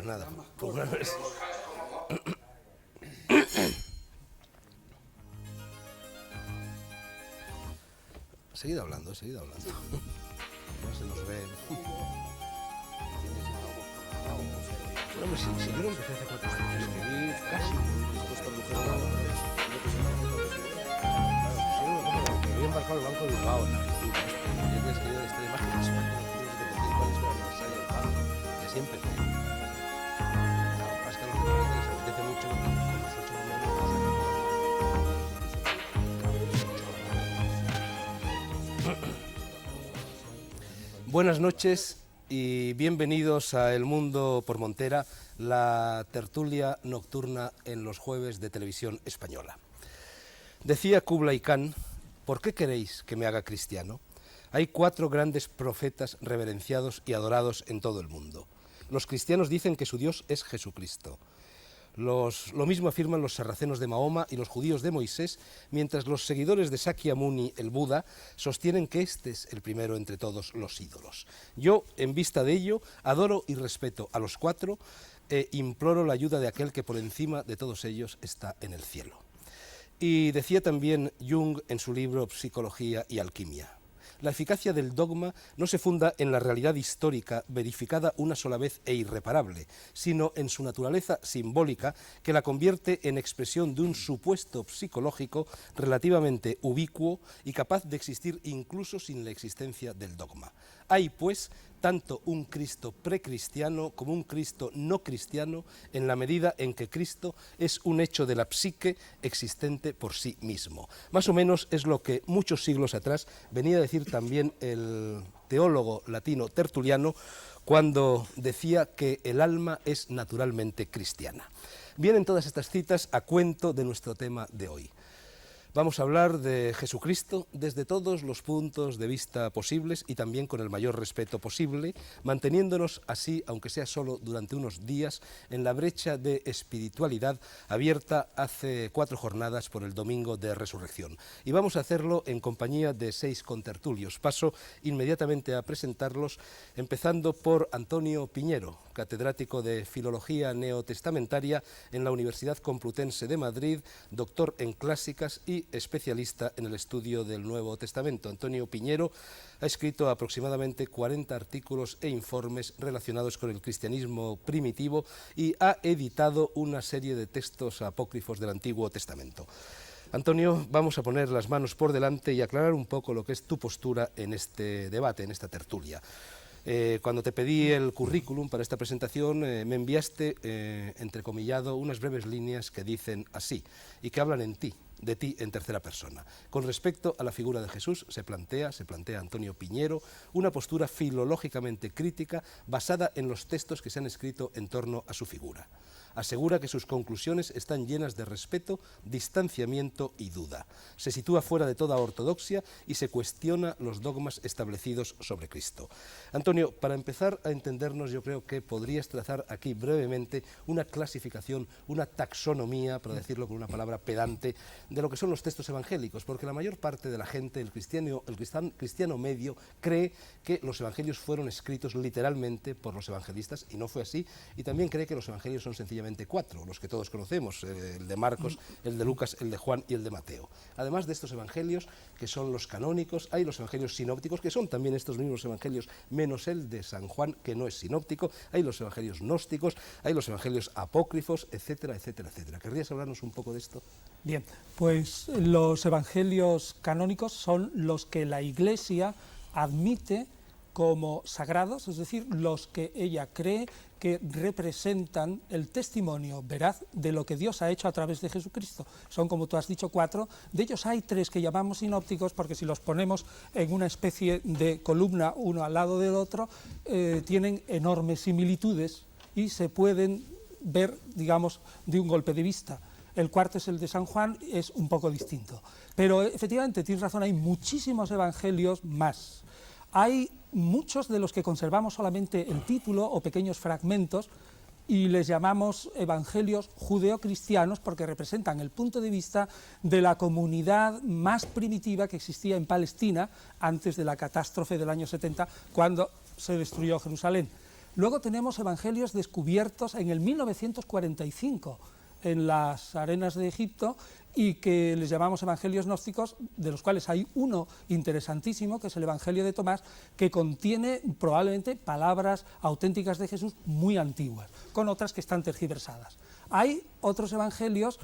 Pues nada, pues una vez. Seguid hablando, seguid hablando. No se nos ve. Bueno, si yo lo empecé hace 4 años a escribir, casi. Me había embarcado el Banco de Bilbao en Argentina. Yo había escrito esta imagen de España en 1975, es el aniversario del banco. Y así empecé. Claro, es que a los lectores les apetece mucho con los 8 números. Buenas noches y bienvenidos a El Mundo por Montera, la tertulia nocturna en los jueves de Televisión Española. Decía Kublai Khan: ¿por qué queréis que me haga cristiano? Hay 4 grandes profetas reverenciados y adorados en todo el mundo. Los cristianos dicen que su Dios es Jesucristo. Lo mismo afirman los sarracenos de Mahoma y los judíos de Moisés, mientras los seguidores de Sakyamuni, el Buda, sostienen que este es el primero entre todos los ídolos. Yo, en vista de ello, adoro y respeto a los 4 e imploro la ayuda de aquel que por encima de todos ellos está en el cielo. Y decía también Jung en su libro Psicología y Alquimia: la eficacia del dogma no se funda en la realidad histórica verificada una sola vez e irreparable, sino en su naturaleza simbólica que la convierte en expresión de un supuesto psicológico relativamente ubicuo y capaz de existir incluso sin la existencia del dogma. Hay, pues, tanto un Cristo precristiano como un Cristo no cristiano, en la medida en que Cristo es un hecho de la psique existente por sí mismo. Más o menos es lo que muchos siglos atrás venía a decir también el teólogo latino Tertuliano cuando decía que el alma es naturalmente cristiana. Vienen todas estas citas a cuento de nuestro tema de hoy. Vamos a hablar de Jesucristo desde todos los puntos de vista posibles y también con el mayor respeto posible, manteniéndonos así, aunque sea solo durante unos días, en la brecha de espiritualidad abierta hace 4 jornadas por el Domingo de Resurrección. Y vamos a hacerlo en compañía de 6 contertulios. Paso inmediatamente a presentarlos, empezando por Antonio Piñero, catedrático de Filología Neotestamentaria en la Universidad Complutense de Madrid, doctor en Clásicas y especialista en el estudio del Nuevo Testamento. Antonio Piñero ha escrito aproximadamente 40 artículos e informes relacionados con el cristianismo primitivo y ha editado una serie de textos apócrifos del Antiguo Testamento. Antonio, vamos a poner las manos por delante y aclarar un poco lo que es tu postura en este debate, en esta tertulia. Cuando te pedí el currículum para esta presentación, me enviaste, entrecomillado, unas breves líneas que dicen así, y que hablan de ti en tercera persona. Con respecto a la figura de Jesús, se plantea Antonio Piñero, una postura filológicamente crítica basada en los textos que se han escrito en torno a su figura. Asegura que sus conclusiones están llenas de respeto, distanciamiento y duda. Se sitúa fuera de toda ortodoxia y se cuestiona los dogmas establecidos sobre Cristo. Antonio, para empezar a entendernos, yo creo que podrías trazar aquí brevemente una clasificación, una taxonomía, para decirlo con una palabra pedante, de lo que son los textos evangélicos, porque la mayor parte de la gente, el cristiano medio, cree que los evangelios fueron escritos literalmente por los evangelistas, y no fue así, y también cree que los evangelios son sencillamente 4, los que todos conocemos, el de Marcos, el de Lucas, el de Juan y el de Mateo. Además de estos evangelios, que son los canónicos, hay los evangelios sinópticos, que son también estos mismos evangelios, menos el de San Juan, que no es sinóptico, hay los evangelios gnósticos, hay los evangelios apócrifos, etcétera, etcétera, etcétera. ¿Querrías hablarnos un poco de esto? Bien, pues los evangelios canónicos son los que la Iglesia admite como sagrados, es decir, los que ella cree que representan el testimonio veraz de lo que Dios ha hecho a través de Jesucristo. Son, como tú has dicho, 4, de ellos hay 3 que llamamos sinópticos, porque si los ponemos en una especie de columna uno al lado del otro, tienen enormes similitudes y se pueden ver, digamos, de un golpe de vista. El 4 es el de San Juan, es un poco distinto. Pero efectivamente, tienes razón, hay muchísimos evangelios más. Hay muchos de los que conservamos solamente el título o pequeños fragmentos y les llamamos evangelios judeocristianos porque representan el punto de vista de la comunidad más primitiva que existía en Palestina antes de la catástrofe del año 70, cuando se destruyó Jerusalén. Luego tenemos evangelios descubiertos en el 1945 en las arenas de Egipto y que les llamamos evangelios gnósticos, de los cuales hay uno interesantísimo, que es el Evangelio de Tomás, que contiene probablemente palabras auténticas de Jesús muy antiguas, con otras que están tergiversadas. Hay otros evangelios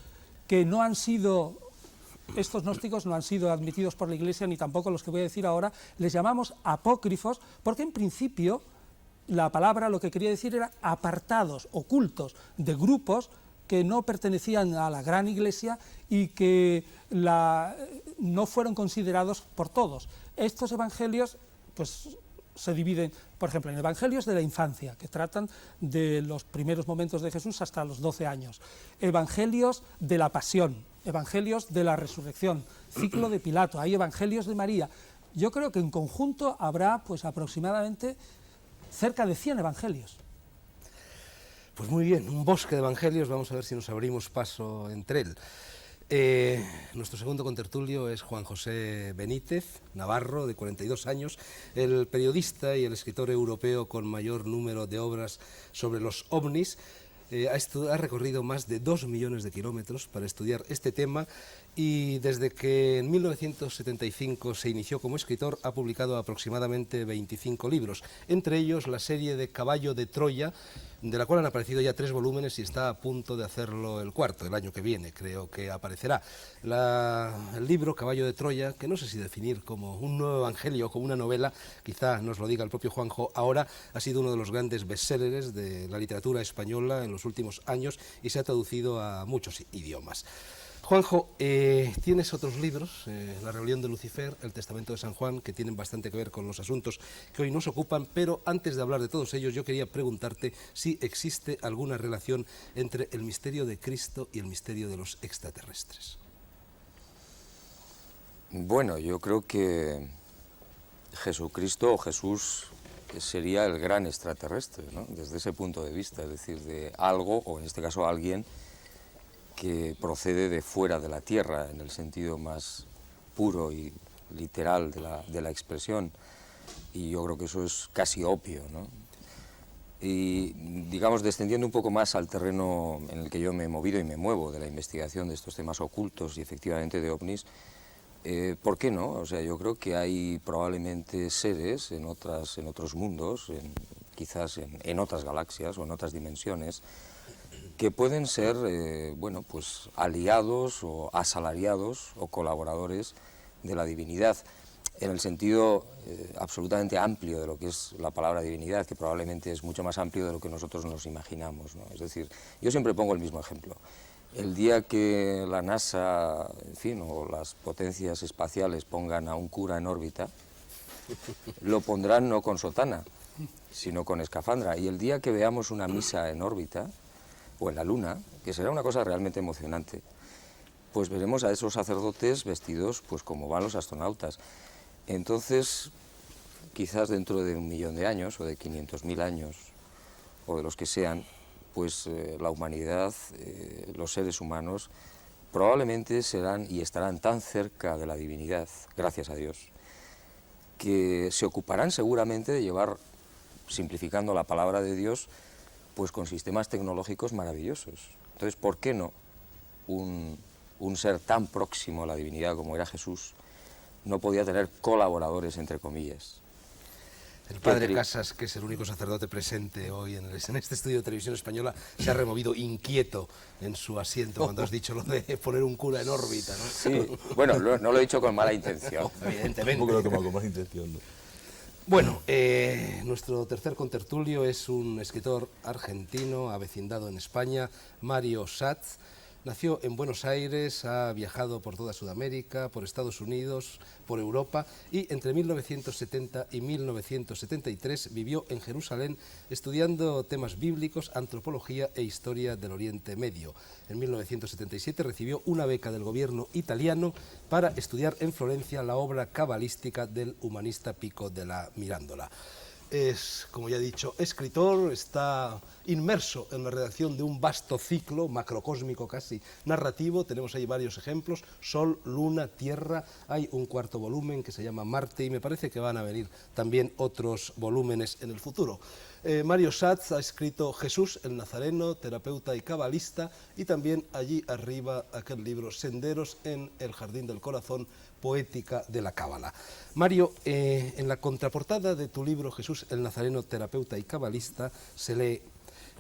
que no han sido, estos gnósticos no han sido admitidos por la Iglesia, ni tampoco los que voy a decir ahora, les llamamos apócrifos, porque en principio la palabra lo que quería decir era apartados, ocultos, de grupos que no pertenecían a la gran Iglesia y que no fueron considerados por todos. Estos evangelios pues, se dividen, por ejemplo, en evangelios de la infancia, que tratan de los primeros momentos de Jesús hasta los 12 años, evangelios de la pasión, evangelios de la resurrección, ciclo de Pilato, hay evangelios de María. Yo creo que en conjunto habrá pues, aproximadamente cerca de 100 evangelios. Pues muy bien, un bosque de evangelios, vamos a ver si nos abrimos paso entre él. Nuestro segundo contertulio es Juan José Benítez, navarro, de 42 años, el periodista y el escritor europeo con mayor número de obras sobre los ovnis. Ha recorrido más de 2 millones de kilómetros para estudiar este tema y desde que en 1975 se inició como escritor ha publicado aproximadamente 25 libros, entre ellos la serie de Caballo de Troya, de la cual han aparecido ya 3 volúmenes y está a punto de hacerlo el cuarto, el año que viene creo que aparecerá. El libro Caballo de Troya, que no sé si definir como un nuevo evangelio o como una novela, quizá nos lo diga el propio Juanjo ahora, ha sido uno de los grandes bestsellers de la literatura española en los últimos años y se ha traducido a muchos idiomas. Juanjo, tienes otros libros, La rebelión de Lucifer, El testamento de San Juan, que tienen bastante que ver con los asuntos que hoy nos ocupan, pero antes de hablar de todos ellos yo quería preguntarte si existe alguna relación entre el misterio de Cristo y el misterio de los extraterrestres. Bueno, yo creo que Jesucristo o Jesús sería el gran extraterrestre, ¿no? Desde ese punto de vista, es decir, de algo, o en este caso alguien, que procede de fuera de la Tierra, en el sentido más puro y literal de la expresión, y yo creo que eso es casi obvio, ¿no? Y, digamos, descendiendo un poco más al terreno en el que yo me he movido y me muevo, de la investigación de estos temas ocultos y efectivamente de ovnis, ¿por qué no? O sea, yo creo que hay probablemente seres en otros mundos, quizás en otras galaxias o en otras dimensiones, que pueden ser, bueno, pues aliados o asalariados o colaboradores de la divinidad, en el sentido absolutamente amplio de lo que es la palabra divinidad, que probablemente es mucho más amplio de lo que nosotros nos imaginamos, ¿no? Es decir, yo siempre pongo el mismo ejemplo. El día que la NASA, en fin, o las potencias espaciales pongan a un cura en órbita, lo pondrán no con sotana, sino con escafandra. Y el día que veamos una misa en órbita, o en la Luna, que será una cosa realmente emocionante, pues veremos a esos sacerdotes vestidos pues como van los astronautas. Entonces, quizás dentro de 1 millón de años, o de 500.000 años, o de los que sean, pues la humanidad, los seres humanos, probablemente serán y estarán tan cerca de la divinidad, gracias a Dios, que se ocuparán seguramente de llevar, simplificando la palabra de Dios, pues con sistemas tecnológicos maravillosos. Entonces, ¿por qué no un ser tan próximo a la divinidad como era Jesús no podía tener colaboradores, entre comillas? El padre Casas, que es el único sacerdote presente hoy en este estudio de Televisión Española, se ha removido inquieto en su asiento cuando has dicho lo de poner un cura en órbita, ¿no? Sí, bueno, no lo he dicho con mala intención. Evidentemente. Tampoco lo he tomado con mala intención, ¿no? Bueno, nuestro tercer contertulio es un escritor argentino avecindado en España, Mario Schatz. Nació en Buenos Aires, ha viajado por toda Sudamérica, por Estados Unidos, por Europa y entre 1970 y 1973 vivió en Jerusalén estudiando temas bíblicos, antropología e historia del Oriente Medio. En 1977 recibió una beca del gobierno italiano para estudiar en Florencia la obra cabalística del humanista Pico della Mirandola. es, como ya he dicho, escritor, está inmerso en la redacción de un vasto ciclo, macrocósmico casi, narrativo. Tenemos ahí varios ejemplos: Sol, Luna, Tierra. Hay un cuarto volumen que se llama Marte y me parece que van a venir también otros volúmenes en el futuro. Mario Schatz ha escrito Jesús el Nazareno, terapeuta y cabalista, y también allí arriba aquel libro Senderos en el Jardín del Corazón, poética de la Cábala. Mario, en la contraportada de tu libro Jesús el Nazareno, terapeuta y cabalista, se lee: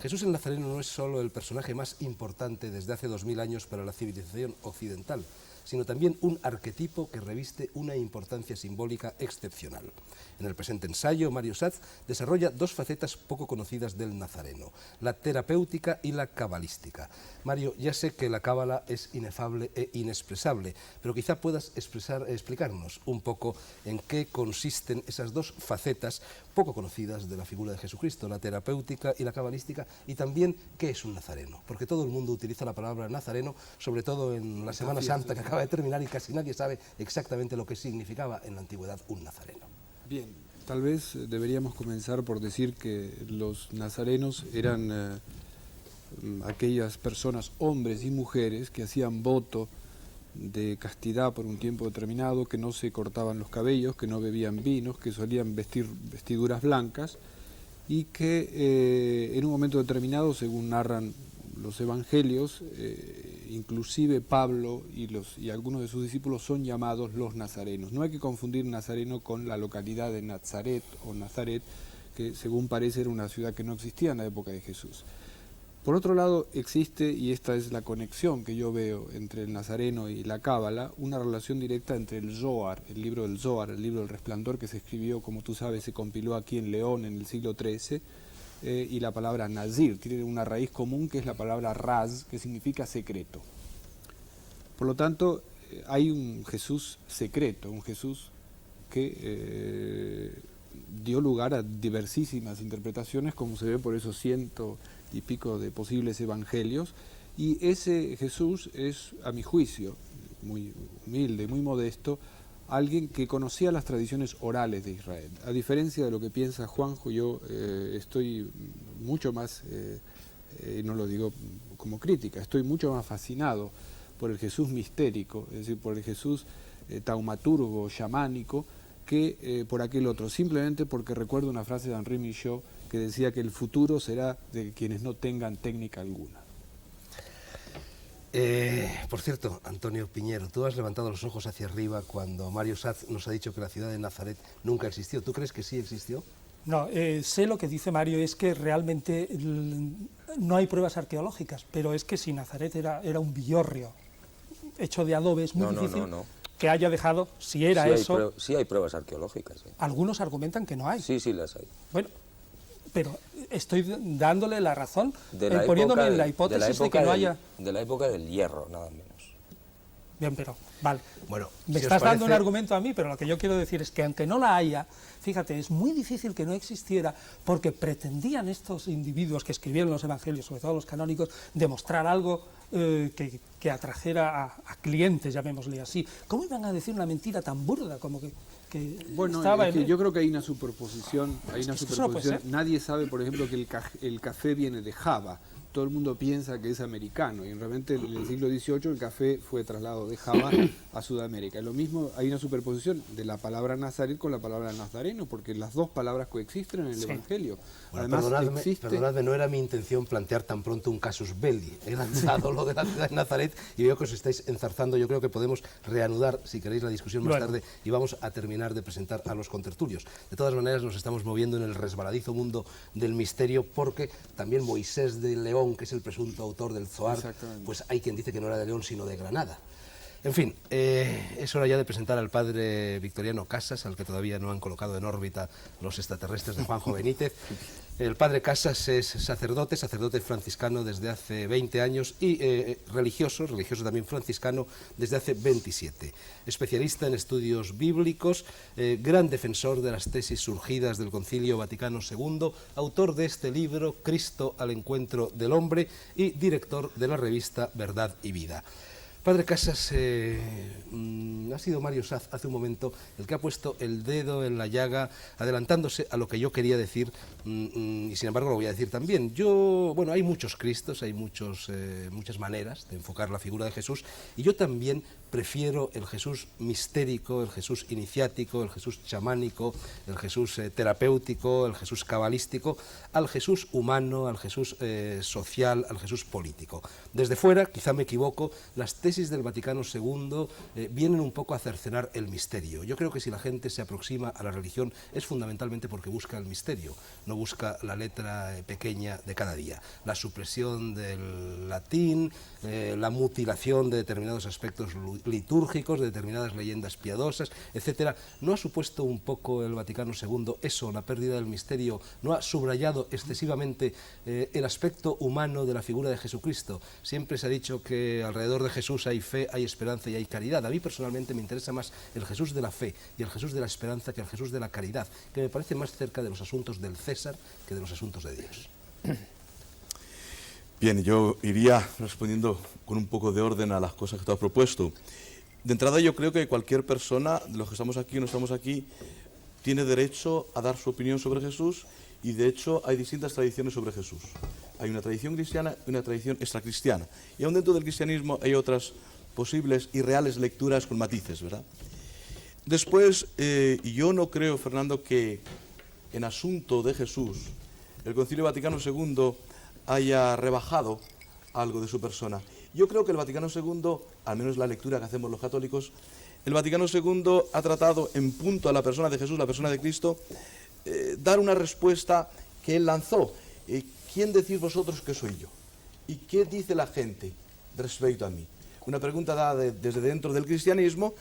Jesús el Nazareno no es solo el personaje más importante desde hace 2000 años para la civilización occidental, sino también un arquetipo que reviste una importancia simbólica excepcional. En el presente ensayo, Mario Schatz desarrolla dos facetas poco conocidas del nazareno: la terapéutica y la cabalística. Mario, ya sé que la cábala es inefable e inexpresable, pero quizá puedas explicarnos un poco en qué consisten esas dos facetas poco conocidas de la figura de Jesucristo, la terapéutica y la cabalística, y también qué es un nazareno, porque todo el mundo utiliza la palabra nazareno, sobre todo en la Semana Santa que acaba de terminar, y casi nadie sabe exactamente lo que significaba en la antigüedad un nazareno. Bien, tal vez deberíamos comenzar por decir que los nazarenos eran aquellas personas, hombres y mujeres, que hacían voto de castidad por un tiempo determinado, que no se cortaban los cabellos, que no bebían vinos, que solían vestir vestiduras blancas, y que en un momento determinado, según narran los evangelios, inclusive Pablo y algunos de sus discípulos son llamados los nazarenos. No hay que confundir nazareno con la localidad de Nazaret o Nazaret, que según parece era una ciudad que no existía en la época de Jesús. Por otro lado, existe, y esta es la conexión que yo veo entre el nazareno y la cábala, una relación directa entre el Zohar, el libro del Zohar, el libro del Resplandor, que se escribió, como tú sabes, se compiló aquí en León en el siglo XIII, y la palabra Nazir, tiene una raíz común que es la palabra Raz, que significa secreto. Por lo tanto, hay un Jesús secreto, un Jesús que dio lugar a diversísimas interpretaciones, como se ve por esos 100 y pico de posibles evangelios, y ese Jesús es, a mi juicio, muy humilde, muy modesto, alguien que conocía las tradiciones orales de Israel. A diferencia de lo que piensa Juanjo, yo estoy mucho más, no lo digo como crítica, estoy mucho más fascinado por el Jesús mistérico, es decir, por el Jesús taumaturgo, chamánico, que por aquel otro, simplemente porque recuerdo una frase de Henri Michaud que decía que el futuro será de quienes no tengan técnica alguna. Por cierto, Antonio Piñero, tú has levantado los ojos hacia arriba cuando Mario Schatz nos ha dicho que la ciudad de Nazaret nunca existió. ¿Tú crees que sí existió? No, sé lo que dice Mario, es que realmente no hay pruebas arqueológicas, pero es que si Nazaret era un villorrio hecho de adobe, es muy difícil que haya dejado, si era eso... Sí hay pruebas arqueológicas. ¿Eh? Algunos argumentan que no hay. Sí, sí las hay. Bueno, pero estoy dándole la razón, poniéndome en la hipótesis de que no haya... De la época del hierro, nada menos. Bien, pero, vale. Bueno, me estás dando un argumento a mí, pero lo que yo quiero decir es que aunque no la haya, fíjate, es muy difícil que no existiera, porque pretendían estos individuos que escribieron los evangelios, sobre todo los canónicos, demostrar algo que atrajera a clientes, llamémosle así. ¿Cómo iban a decir una mentira tan burda como que bueno, estaba es que yo creo que hay una superposición, Nadie sabe, por ejemplo, que el café viene de Java. Todo el mundo piensa que es americano, y realmente en el siglo XVIII el café fue trasladado de Java a Sudamérica. Lo mismo, hay una superposición de la palabra Nazaret con la palabra nazareno, porque las dos palabras coexisten en el Evangelio. Bueno, además, perdonadme, no era mi intención plantear tan pronto un casus belli. He lanzado lo de la ciudad de Nazaret y veo que os estáis enzarzando. Yo creo que podemos reanudar, si queréis, la discusión más tarde, y vamos a terminar de presentar a los contertulios. De todas maneras, nos estamos moviendo en el resbaladizo mundo del misterio, porque también Moisés de León, que es el presunto autor del Zohar, pues hay quien dice que no era de León sino de Granada. En fin, es hora ya de presentar al padre Victoriano Casas, al que todavía no han colocado en órbita los extraterrestres de Juanjo Benítez. El padre Casas es sacerdote franciscano desde hace 20 años y religioso también franciscano desde hace 27. Especialista en estudios bíblicos, gran defensor de las tesis surgidas del Concilio Vaticano II, autor de este libro, Cristo al encuentro del hombre, y director de la revista Verdad y Vida. Padre Casas, ha sido Mario Saz hace un momento el que ha puesto el dedo en la llaga, adelantándose a lo que yo quería decir, y sin embargo lo voy a decir también. Bueno, hay muchos Cristos, hay muchas maneras de enfocar la figura de Jesús, y yo también prefiero el Jesús mistérico, el Jesús iniciático, el Jesús chamánico, el Jesús terapéutico, el Jesús cabalístico, al Jesús humano, al Jesús social, al Jesús político. Desde fuera, quizá me equivoco, las tesis del Vaticano II vienen un poco a cercenar el misterio. Yo creo que si la gente se aproxima a la religión es fundamentalmente porque busca el misterio, no busca la letra pequeña de cada día. La supresión del latín, la mutilación de determinados aspectos litúrgicos, de determinadas leyendas piadosas, etcétera. ¿No ha supuesto un poco el Vaticano II eso, la pérdida del misterio? ¿No ha subrayado excesivamente el aspecto humano de la figura de Jesucristo? Siempre se ha dicho que alrededor de Jesús hay fe, hay esperanza y hay caridad. A mí personalmente me interesa más el Jesús de la fe y el Jesús de la esperanza que el Jesús de la caridad, que me parece más cerca de los asuntos del César que de los asuntos de Dios. Bien, yo iría respondiendo con un poco de orden a las cosas que tú has propuesto. De entrada, yo creo que cualquier persona, de los que estamos aquí o no estamos aquí, tiene derecho a dar su opinión sobre Jesús, y de hecho hay distintas tradiciones sobre Jesús. Hay una tradición cristiana y una tradición extracristiana. Y aún dentro del cristianismo hay otras posibles y reales lecturas con matices, ¿verdad? Después, yo no creo, Fernando, que en asunto de Jesús el Concilio Vaticano II haya rebajado algo de su persona. Yo creo que el Vaticano II, al menos la lectura que hacemos los católicos, el Vaticano II ha tratado en punto a la persona de Jesús, la persona de Cristo, dar una respuesta que él lanzó. ¿Quién decís vosotros que soy yo? ¿Y qué dice la gente respecto a mí? Una pregunta dada desde dentro del cristianismo,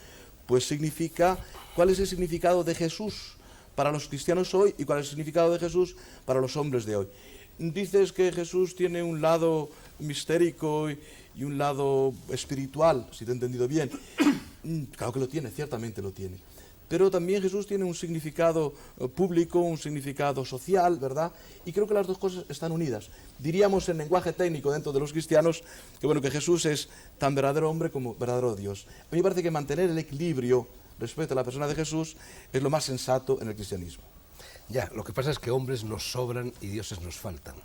pues significa cuál es el significado de Jesús para los cristianos hoy y cuál es el significado de Jesús para los hombres de hoy. Dices que Jesús tiene un lado mistérico y un lado espiritual, si te he entendido bien. Claro que lo tiene, ciertamente lo tiene. Pero también Jesús tiene un significado público, un significado social, ¿verdad? Y creo que las dos cosas están unidas. Diríamos en lenguaje técnico dentro de los cristianos que, bueno, que Jesús es tan verdadero hombre como verdadero Dios. A mí me parece que mantener el equilibrio respecto a la persona de Jesús es lo más sensato en el cristianismo. Ya, lo que pasa es que hombres nos sobran y dioses nos faltan.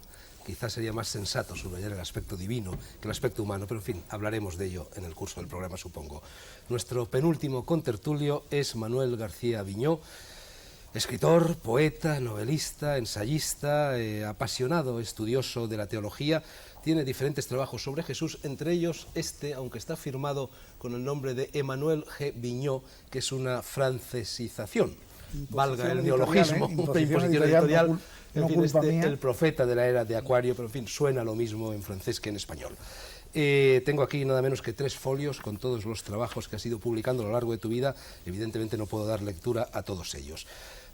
Quizás sería más sensato subrayar el aspecto divino que el aspecto humano, pero en fin, hablaremos de ello en el curso del programa, supongo. Nuestro penúltimo contertulio es Manuel García Viñó, escritor, poeta, novelista, ensayista, apasionado estudioso de la teología. Tiene diferentes trabajos sobre Jesús, entre ellos aunque está firmado con el nombre de Emmanuel G. Viñó, que es una francesización. Valga el neologismo, una imposición editorial, en fin, el profeta de la era de Acuario, pero en fin, suena lo mismo en francés que en español. Tengo aquí nada menos que 3 folios con todos los trabajos que has ido publicando a lo largo de tu vida. Evidentemente no puedo dar lectura a todos ellos.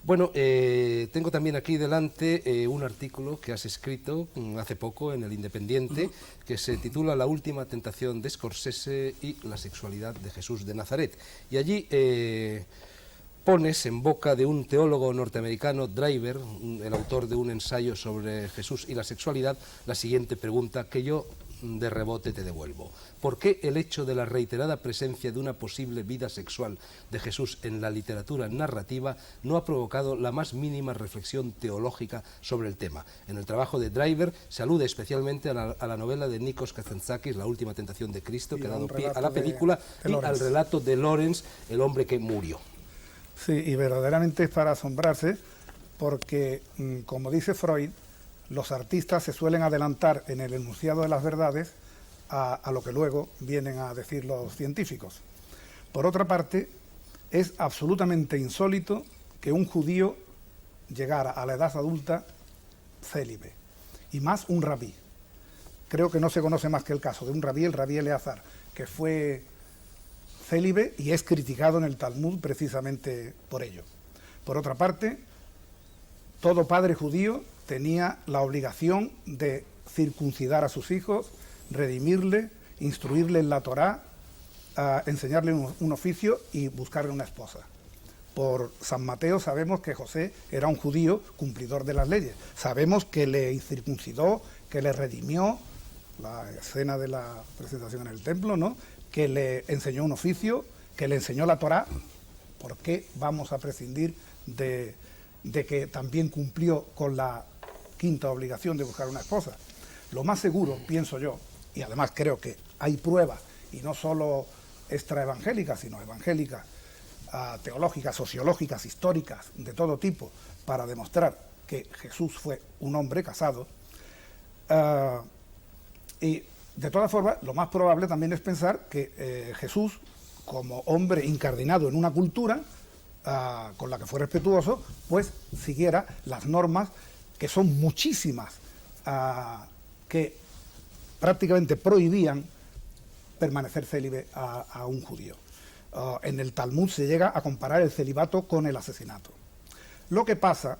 Bueno, tengo también aquí delante un artículo que has escrito hace poco en El Independiente, que se titula La última tentación de Scorsese y la sexualidad de Jesús de Nazaret. Y allí pones en boca de un teólogo norteamericano, Driver, el autor de un ensayo sobre Jesús y la sexualidad, la siguiente pregunta que yo de rebote te devuelvo. ¿Por qué el hecho de la reiterada presencia de una posible vida sexual de Jesús en la literatura narrativa no ha provocado la más mínima reflexión teológica sobre el tema? En el trabajo de Driver se alude especialmente a la novela de Nikos Kazantzakis, La última tentación de Cristo, que ha dado pie a la película, y al relato de Lawrence, El hombre que murió. Sí, y verdaderamente es para asombrarse porque, como dice Freud, los artistas se suelen adelantar en el enunciado de las verdades a lo que luego vienen a decir los científicos. Por otra parte, es absolutamente insólito que un judío llegara a la edad adulta célibe, y más un rabí. Creo que no se conoce más que el caso de un rabí, el rabí Eleazar, que fue célibe y es criticado en el Talmud precisamente por ello. Por otra parte, todo padre judío tenía la obligación de circuncidar a sus hijos, redimirle, instruirle en la Torá, enseñarle un oficio y buscarle una esposa. Por San Mateo sabemos que José era un judío cumplidor de las leyes. Sabemos que le circuncidó, que le redimió, la escena de la presentación en el templo, ¿no? que le enseñó un oficio, que le enseñó la Torá. ¿Por qué vamos a prescindir de que también cumplió con la quinta obligación de buscar una esposa? Lo más seguro, pienso yo, y además creo que hay pruebas, y no solo extraevangélicas, sino evangélicas, teológicas, sociológicas, históricas, de todo tipo, para demostrar que Jesús fue un hombre casado. Y de todas formas, lo más probable también es pensar que Jesús, como hombre incardinado en una cultura con la que fue respetuoso, pues siguiera las normas, que son muchísimas, que prácticamente prohibían permanecer célibe a un judío. En el Talmud se llega a comparar el celibato con el asesinato. Lo que pasa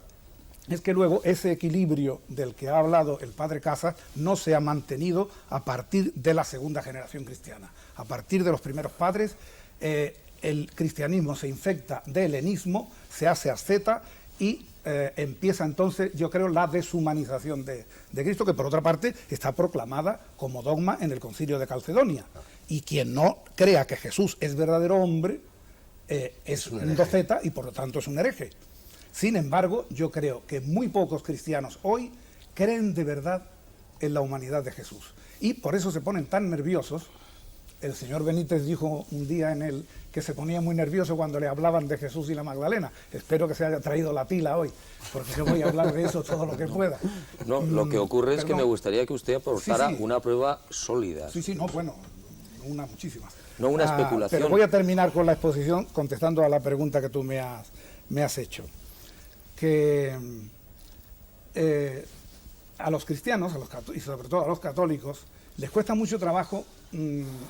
es que luego ese equilibrio del que ha hablado el padre Casas no se ha mantenido a partir de la segunda generación cristiana. A partir de los primeros padres, el cristianismo se infecta de helenismo, se hace asceta y empieza entonces, yo creo, la deshumanización de Cristo, que por otra parte está proclamada como dogma en el Concilio de Calcedonia. Y quien no crea que Jesús es verdadero hombre es un doceta y por lo tanto es un hereje. Sin embargo, yo creo que muy pocos cristianos hoy creen de verdad en la humanidad de Jesús. Y por eso se ponen tan nerviosos. El señor Benítez dijo un día en él que se ponía muy nervioso cuando le hablaban de Jesús y la Magdalena. Espero que se haya traído la pila hoy, porque yo voy a hablar de eso todo lo que pueda. No, lo que ocurre es que me gustaría que usted aportara una prueba sólida. Sí, no, bueno, muchísimas. No una especulación. Pero voy a terminar con la exposición contestando a la pregunta que tú me has hecho. Que a los cristianos, y sobre todo a los católicos, les cuesta mucho trabajo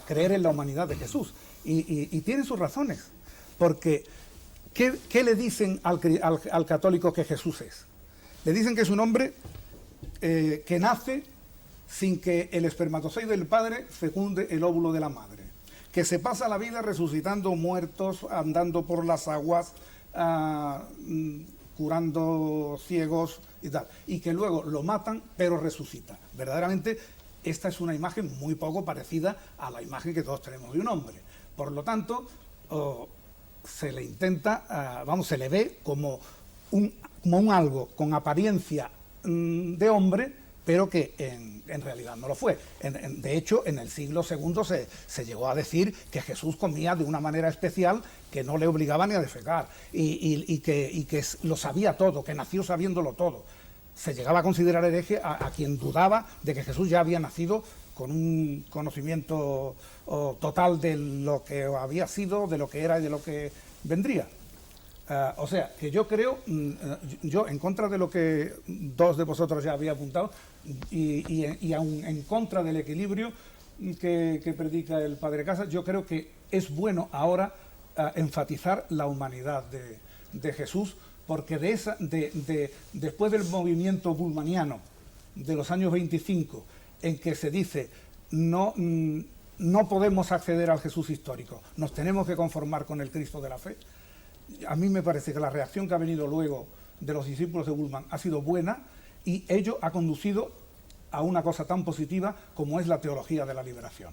creer en la humanidad de Jesús. Y tienen sus razones. Porque, ¿qué le dicen al católico que Jesús es? Le dicen que es un hombre que nace sin que el espermatozoide del padre fecunde el óvulo de la madre. Que se pasa la vida resucitando muertos, andando por las aguas, curando ciegos y tal, y que luego lo matan pero resucita. Verdaderamente esta es una imagen muy poco parecida a la imagen que todos tenemos de un hombre. Por lo tanto, se le intenta, se le ve como un algo con apariencia de hombre, pero que en realidad no lo fue. De hecho, en el siglo II se llegó a decir que Jesús comía de una manera especial, que no le obligaba ni a defecar, y que lo sabía todo, que nació sabiéndolo todo. Se llegaba a considerar hereje a quien dudaba de que Jesús ya había nacido con un conocimiento total de lo que había sido, de lo que era y de lo que vendría. O sea, que yo creo, yo en contra de lo que dos de vosotros ya había apuntado, y aún en contra del equilibrio que predica el padre Casas, yo creo que es bueno ahora enfatizar la humanidad de Jesús, porque después del movimiento bulmaniano de los años 25, en que se dice no podemos acceder al Jesús histórico, nos tenemos que conformar con el Cristo de la fe. A mí me parece que la reacción que ha venido luego de los discípulos de Bulman ha sido buena, y ello ha conducido a una cosa tan positiva como es la teología de la liberación.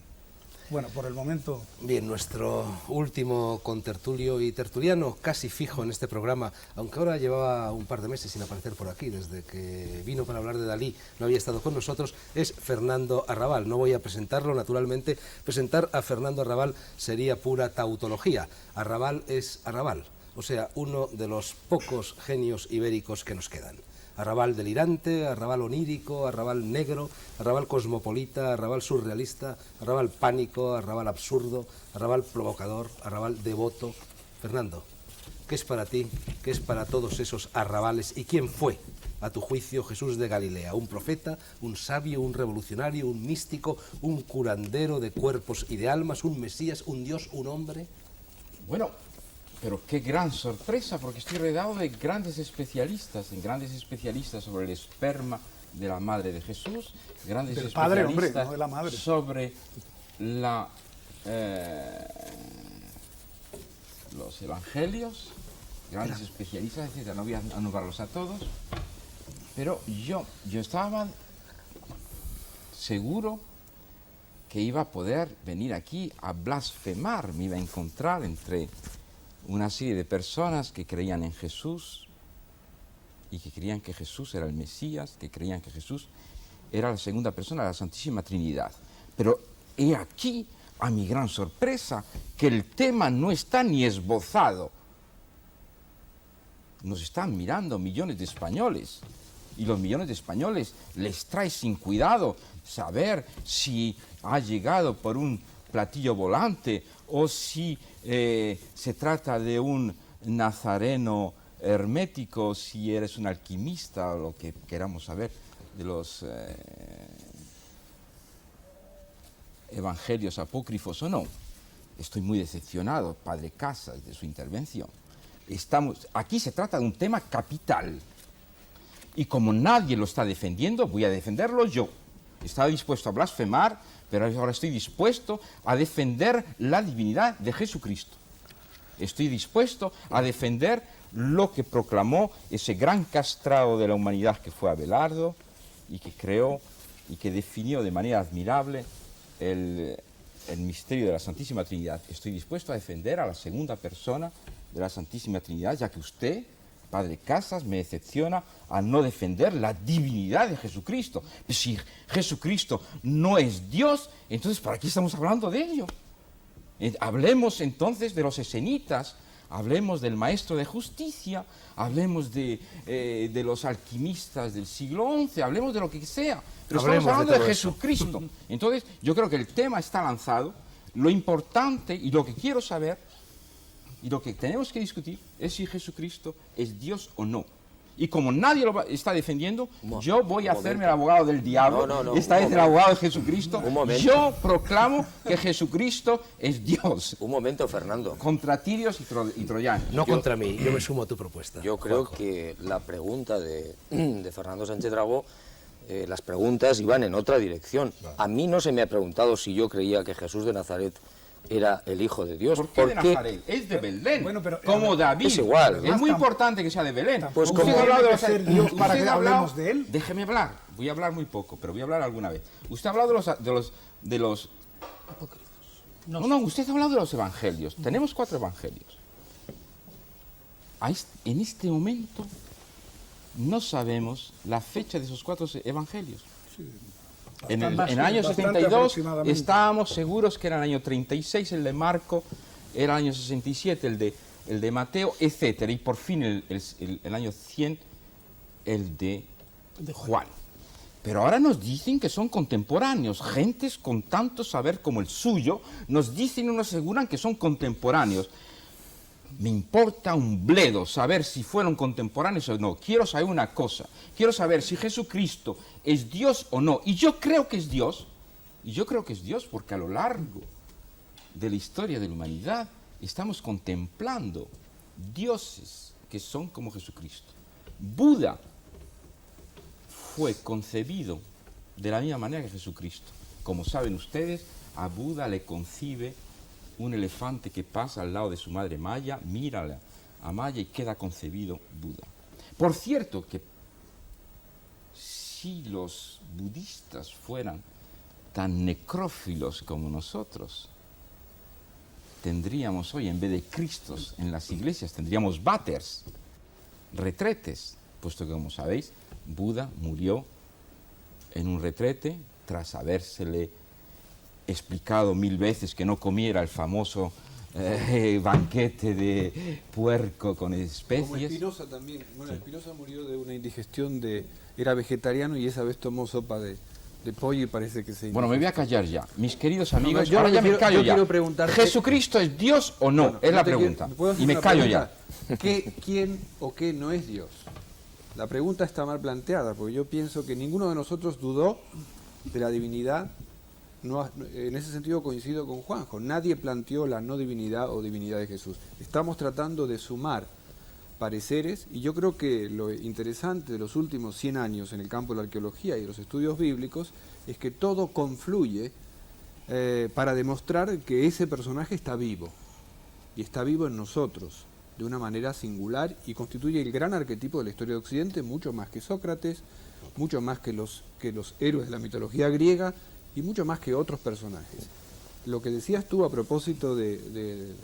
Bueno, por el momento... Bien, nuestro último contertulio y tertuliano casi fijo en este programa, aunque ahora llevaba un par de meses sin aparecer por aquí, desde que vino para hablar de Dalí, no había estado con nosotros, es Fernando Arrabal. No voy a presentarlo, naturalmente. Presentar a Fernando Arrabal sería pura tautología. Arrabal es Arrabal, o sea, uno de los pocos genios ibéricos que nos quedan. Arrabal delirante, Arrabal onírico, Arrabal negro, Arrabal cosmopolita, Arrabal surrealista, Arrabal pánico, Arrabal absurdo, Arrabal provocador, Arrabal devoto. Fernando, ¿qué es para ti, qué es para todos esos arrabales y quién fue, a tu juicio, Jesús de Galilea? ¿Un profeta, un sabio, un revolucionario, un místico, un curandero de cuerpos y de almas, un mesías, un dios, un hombre? Bueno, pero qué gran sorpresa, porque estoy rodeado de grandes especialistas sobre el esperma de la madre de Jesús, grandes del especialistas padre, hombre, no de la madre. Sobre los evangelios, grandes especialistas, etc. No voy a nombrarlos a todos, pero yo estaba seguro que iba a poder venir aquí a blasfemar, me iba a encontrar entre una serie de personas que creían en Jesús y que creían que Jesús era el Mesías, que creían que Jesús era la segunda persona de la Santísima Trinidad. Pero he aquí, a mi gran sorpresa, que el tema no está ni esbozado. Nos están mirando millones de españoles y los millones de españoles les trae sin cuidado saber si ha llegado por un platillo volante o si se trata de un nazareno hermético, si eres un alquimista o lo que queramos saber de los evangelios apócrifos o no. Estoy muy decepcionado, padre Casas, de su intervención. Aquí se trata de un tema capital y como nadie lo está defendiendo, voy a defenderlo yo. Estaba dispuesto a blasfemar, pero ahora estoy dispuesto a defender la divinidad de Jesucristo. Estoy dispuesto a defender lo que proclamó ese gran castrado de la humanidad que fue Abelardo y que creó y que definió de manera admirable el misterio de la Santísima Trinidad. Estoy dispuesto a defender a la segunda persona de la Santísima Trinidad, ya que usted, padre Casas, me decepciona a no defender la divinidad de Jesucristo. Pues si Jesucristo no es Dios, entonces ¿para qué estamos hablando de ello? Hablemos entonces de los esenitas, hablemos del maestro de justicia, hablemos de los alquimistas del siglo XI, hablemos de lo que sea, pero estamos hablando de Jesucristo. Entonces yo creo que el tema está lanzado, lo importante y lo que quiero saber y lo que tenemos que discutir es si Jesucristo es Dios o no. Y como nadie lo está defendiendo, yo voy a hacerme el abogado del diablo, esta vez el abogado de Jesucristo. Yo proclamo que Jesucristo es Dios. Un momento, Fernando. Contra tirios y troyanos. No contra mí, yo me sumo a tu propuesta. Yo creo Juanjo. que la pregunta de Fernando Sánchez Dragó, las preguntas iban en otra dirección. A mí no se me ha preguntado si yo creía que Jesús de Nazaret era el Hijo de Dios. ¿Por qué de Nazaret? Es de Belén, Bueno, pero, como David. es igual. Es muy importante que sea de Belén. Pues Usted como ha hablado de tiene que ser Dios para que hablemos de él. Déjeme hablar. Voy a hablar muy poco, pero voy a hablar alguna vez. Usted ha hablado de los No, usted ha hablado de los evangelios. Tenemos 4 evangelios. En este momento no sabemos la fecha de esos 4 evangelios. En el año 72 estábamos seguros que era el año 36 el de Marco, era el año 67 el de Mateo, etcétera, y por fin el año 100 el de Juan. Pero ahora nos dicen que son contemporáneos, gentes con tanto saber como el suyo, nos dicen y nos aseguran que son contemporáneos. Me importa un bledo saber si fueron contemporáneos o no. Quiero saber una cosa. Quiero saber si Jesucristo es Dios o no. Y yo creo que es Dios. Y yo creo que es Dios porque a lo largo de la historia de la humanidad estamos contemplando dioses que son como Jesucristo. Buda fue concebido de la misma manera que Jesucristo. Como saben ustedes, a Buda le concibe un elefante que pasa al lado de su madre Maya, mira a Maya y queda concebido Buda. Por cierto, que si los budistas fueran tan necrófilos como nosotros, tendríamos hoy, en vez de cristos en las iglesias, tendríamos váters, retretes, puesto que, como sabéis, Buda murió en un retrete tras habérsele explicado 1000 veces que no comiera el famoso banquete de puerco con especies. Como Spinoza también. Bueno, sí. Spinoza murió de una indigestión era vegetariano y esa vez tomó sopa de pollo y parece que se... Bueno, me voy a callar ya. Mis queridos amigos, yo ahora ya me callo ya. Quiero preguntarte... ¿Jesucristo es Dios o no? Bueno, es la pregunta. Y me callo ya. ¿Quién o qué no es Dios? La pregunta está mal planteada, porque yo pienso que ninguno de nosotros dudó de la divinidad. No, en ese sentido coincido con Juanjo. Nadie planteó la no divinidad o divinidad de Jesús. Estamos tratando de sumar pareceres y yo creo que lo interesante de los últimos 100 años en el campo de la arqueología y de los estudios bíblicos es que todo confluye para demostrar que ese personaje está vivo y está vivo en nosotros de una manera singular y constituye el gran arquetipo de la historia de Occidente, mucho más que Sócrates, mucho más que los héroes de la mitología griega y mucho más que otros personajes. Lo que decías tú a propósito de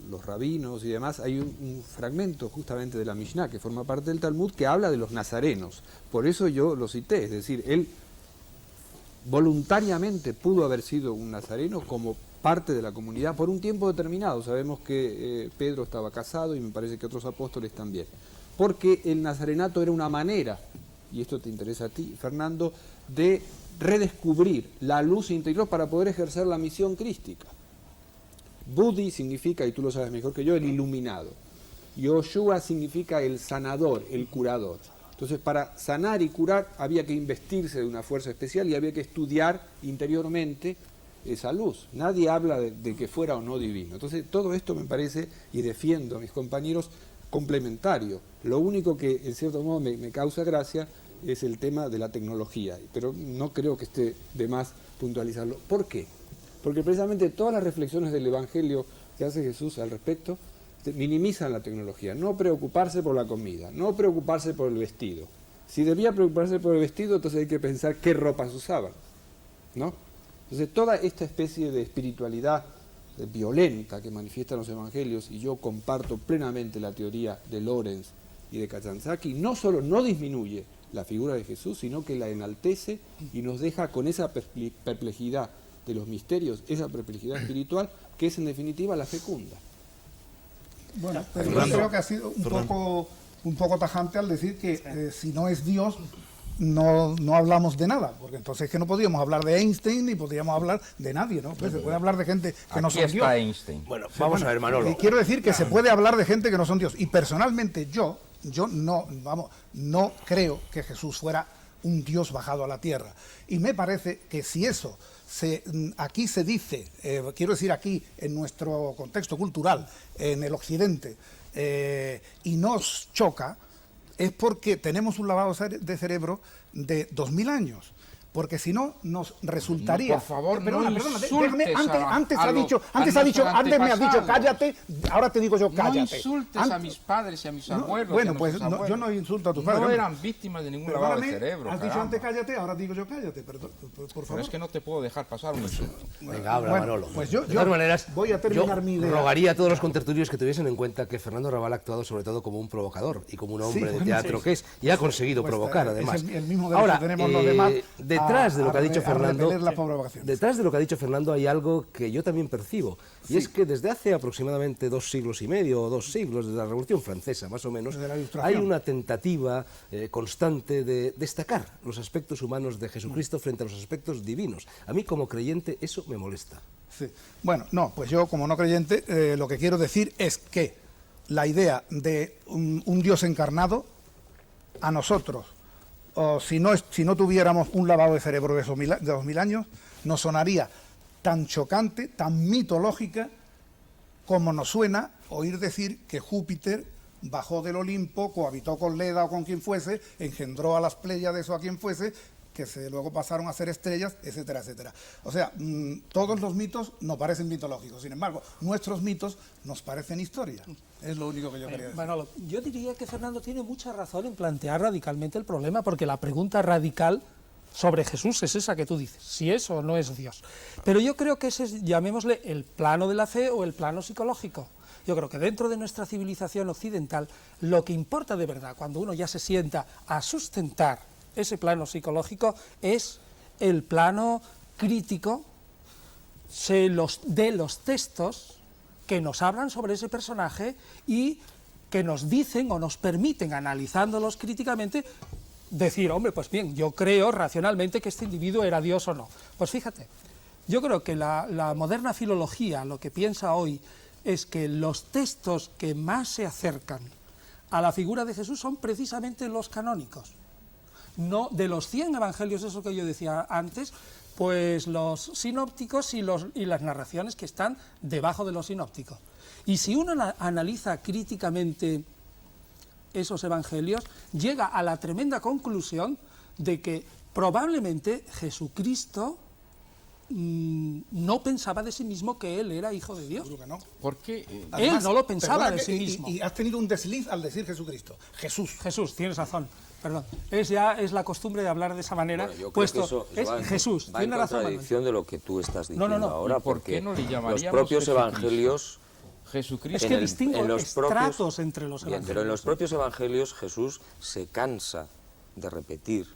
los rabinos y demás, hay un fragmento justamente de la Mishnah que forma parte del Talmud que habla de los nazarenos. Por eso yo lo cité, es decir, él voluntariamente pudo haber sido un nazareno como parte de la comunidad por un tiempo determinado. Sabemos que Pedro estaba casado y me parece que otros apóstoles también. Porque el nazarenato era una manera, y esto te interesa a ti, Fernando, de redescubrir la luz interior para poder ejercer la misión crística. Budi significa, y tú lo sabes mejor que yo, el iluminado. Yoshua significa el sanador, el curador. Entonces, para sanar y curar había que investirse de una fuerza especial y había que estudiar interiormente esa luz. Nadie habla de que fuera o no divino. Entonces, todo esto me parece, y defiendo a mis compañeros, complementario. Lo único que, en cierto modo, me causa gracia es el tema de la tecnología, pero no creo que esté de más puntualizarlo. ¿Por qué? Porque precisamente todas las reflexiones del Evangelio que hace Jesús al respecto minimizan la tecnología. No preocuparse por la comida, no preocuparse por el vestido. Si debía preocuparse por el vestido, entonces hay que pensar qué ropas usaban, ¿no? Entonces toda esta especie de espiritualidad violenta que manifiestan los evangelios, y yo comparto plenamente la teoría de Lorenz y de Kazantzakis, no solo no disminuye la figura de Jesús, sino que la enaltece y nos deja con esa perplejidad de los misterios, esa perplejidad espiritual, que es en definitiva la fecunda. Bueno, pero yo creo que ha sido un poco tajante al decir que si no es Dios, no hablamos de nada, porque entonces es que no podíamos hablar de Einstein ni podíamos hablar de nadie, ¿no? Pues se puede hablar de gente que no son Dios. Einstein. Bueno, vamos a ver, Manolo. Quiero decir que se puede hablar de gente que no son Dios. Y personalmente yo no creo que Jesús fuera un Dios bajado a la tierra. Y me parece que si eso aquí se dice, quiero decir aquí en nuestro contexto cultural, en el occidente, y nos choca, es porque tenemos un lavado de cerebro de 2000 años. Porque si no, nos resultaría... No, por favor, perdona, no déjame, insultes antes me has dicho cállate, ahora te digo yo cállate. No insultes a mis padres y a mis abuelos. Bueno, pues yo no insulto a tus padres. No eran víctimas de ningún lavado de cerebro. Has dicho antes cállate, ahora digo yo cállate, por favor. Pero es que no te puedo dejar pasar un insulto. Venga, habla, Manolo. Pues de todas maneras, voy a terminar mi idea. Rogaría a todos los contertulios que tuviesen en cuenta que Fernando Raval ha actuado sobre todo como un provocador y como un hombre de teatro que es, y ha conseguido provocar, además. El mismo derecho que tenemos los demás detrás de lo que ha dicho Fernando, detrás de lo que ha dicho Fernando hay algo que yo también percibo, y es que desde hace aproximadamente 2 siglos y medio o 2 siglos, desde la Revolución Francesa más o menos, hay una tentativa constante de destacar los aspectos humanos de Jesucristo frente a los aspectos divinos. A mí como creyente eso me molesta. Sí. Bueno, no, pues yo como no creyente lo que quiero decir es que la idea de un Dios encarnado a nosotros, o si no tuviéramos un lavado de cerebro de 2000 años, nos sonaría tan chocante, tan mitológica, como nos suena oír decir que Júpiter bajó del Olimpo, cohabitó con Leda o con quien fuese, engendró a las Pléyades o a quien fuese, que luego pasaron a ser estrellas, etcétera, etcétera. O sea, todos los mitos nos parecen mitológicos, sin embargo, nuestros mitos nos parecen historia. Es lo único que yo quería decir. Manolo, yo diría que Fernando tiene mucha razón en plantear radicalmente el problema, porque la pregunta radical sobre Jesús es esa que tú dices, si es o no es Dios. Pero yo creo que ese es, llamémosle, el plano de la fe o el plano psicológico. Yo creo que dentro de nuestra civilización occidental, lo que importa de verdad, cuando uno ya se sienta a sustentar ese plano psicológico, es el plano crítico de los textos que nos hablan sobre ese personaje y que nos dicen o nos permiten, analizándolos críticamente, decir, hombre, pues bien, yo creo racionalmente que este individuo era Dios o no. Pues fíjate, yo creo que la moderna filología lo que piensa hoy es que los textos que más se acercan a la figura de Jesús son precisamente los canónicos. No, de los 100 evangelios, eso que yo decía antes, pues los sinópticos y las narraciones que están debajo de los sinópticos. Y si uno analiza críticamente esos evangelios, llega a la tremenda conclusión de que probablemente Jesucristo no pensaba de sí mismo que él era hijo de Dios. Seguro que no. ¿Por qué? Él no lo pensaba de sí mismo. Y has tenido un desliz al decir Jesucristo. Jesús, tienes razón. Perdón, es la costumbre de hablar de esa manera, Bueno, yo creo puesto que eso es va en- Jesús, va en tiene razón Manuel. contradicción de lo que tú estás diciendo no. ahora, ¿Y por porque qué no le los llamaríamos propios Jesucristo? evangelios... Jesucristo. Es que distingo en los estratos entre los Bien, evangelios. pero en los propios evangelios Jesús se cansa de repetir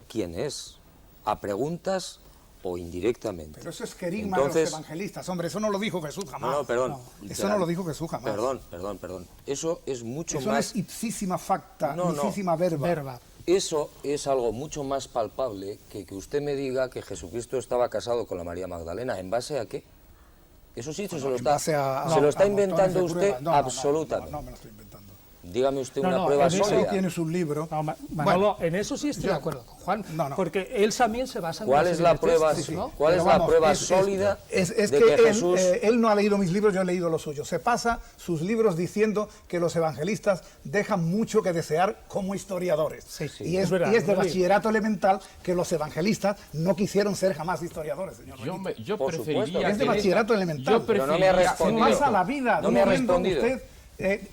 quién es, a preguntas o indirectamente. Pero eso es querigma de Entonces- los evangelistas, hombre, eso no lo dijo Jesús jamás. No, perdón. Eso no lo dijo Jesús jamás. Perdón. Eso es mucho Eso no más... es ipsísima facta, No, ipsísima verba. Eso es algo mucho más palpable que usted me diga que Jesucristo estaba casado con la María Magdalena. ¿En base a qué? Eso sí, se lo En está, base a se lo está montones inventando de usted pruebas. No, absolutamente. No me lo estoy inventando. Dígame usted No, una no, prueba en eso sólida. Tienes un libro. No, Manolo, en eso sí estoy de acuerdo con Juan, No. porque él también se basa en ¿Cuál una es serie la de prueba, textos, ¿no? ¿cuál es Pero la vamos, prueba sólida es de que que él, Jesús... él no ha leído mis libros, yo he leído los suyos. Se pasa sus libros diciendo que los evangelistas dejan mucho que desear como historiadores. Sí, sí, y es verdad, de lo digo. bachillerato elemental que los evangelistas no quisieron ser jamás historiadores, señor. Yo Por supuesto, preferiría es de que en bachillerato esta- elemental. Yo Pero no me ha preferiría- Se respondido. pasa la vida No de me ha un momento respondido. usted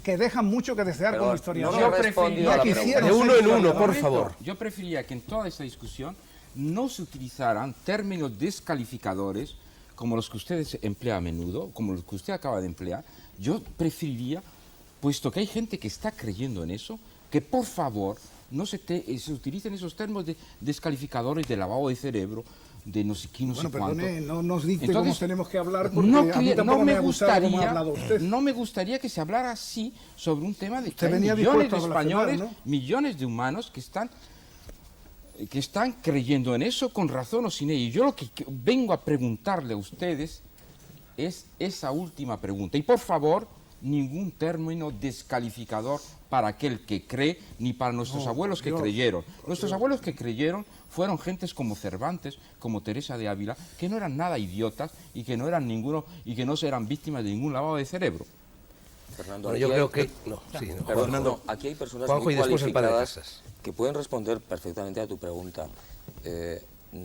que dejan mucho que desear Perdón, como no historiadores. me ha Yo respondido no a la quisieron pregunta. De uno en uno, historiadores. por favor. Yo preferiría que en toda esta discusión no se utilizaran términos descalificadores como los que ustedes emplean a menudo, como los que usted acaba de emplear. Yo preferiría, puesto que hay gente que está creyendo en eso, que por favor no se utilicen esos términos de descalificadores de lavado de cerebro, de no sé qué, no Bueno, sé cuánto. perdone, no nos dicte Entonces, cómo tenemos que hablar, porque no, a mí quería- tampoco no me me ha gustado cómo ha gustaría, hablado usted. no me gustaría que se hablara así sobre un tema de que Usted hay venía millones de dispuesto a blasfemar, españoles, ¿no? millones de humanos que están creyendo en eso con razón o sin ello. Yo lo que vengo a preguntarle a ustedes es esa última pregunta. Y por favor, ningún término descalificador para aquel que cree, ni para nuestros abuelos que creyeron. Nuestros abuelos que creyeron fueron gentes como Cervantes, como Teresa de Ávila, que no eran nada idiotas y que no eran eran víctimas de ningún lavado de cerebro. Fernando, Bueno, yo aquí creo hay- que... No, sí, no, Pero, Juanjo. Fernando, aquí hay personas Juanjo muy y después el padre cualificadas Casas. que pueden responder perfectamente a tu pregunta,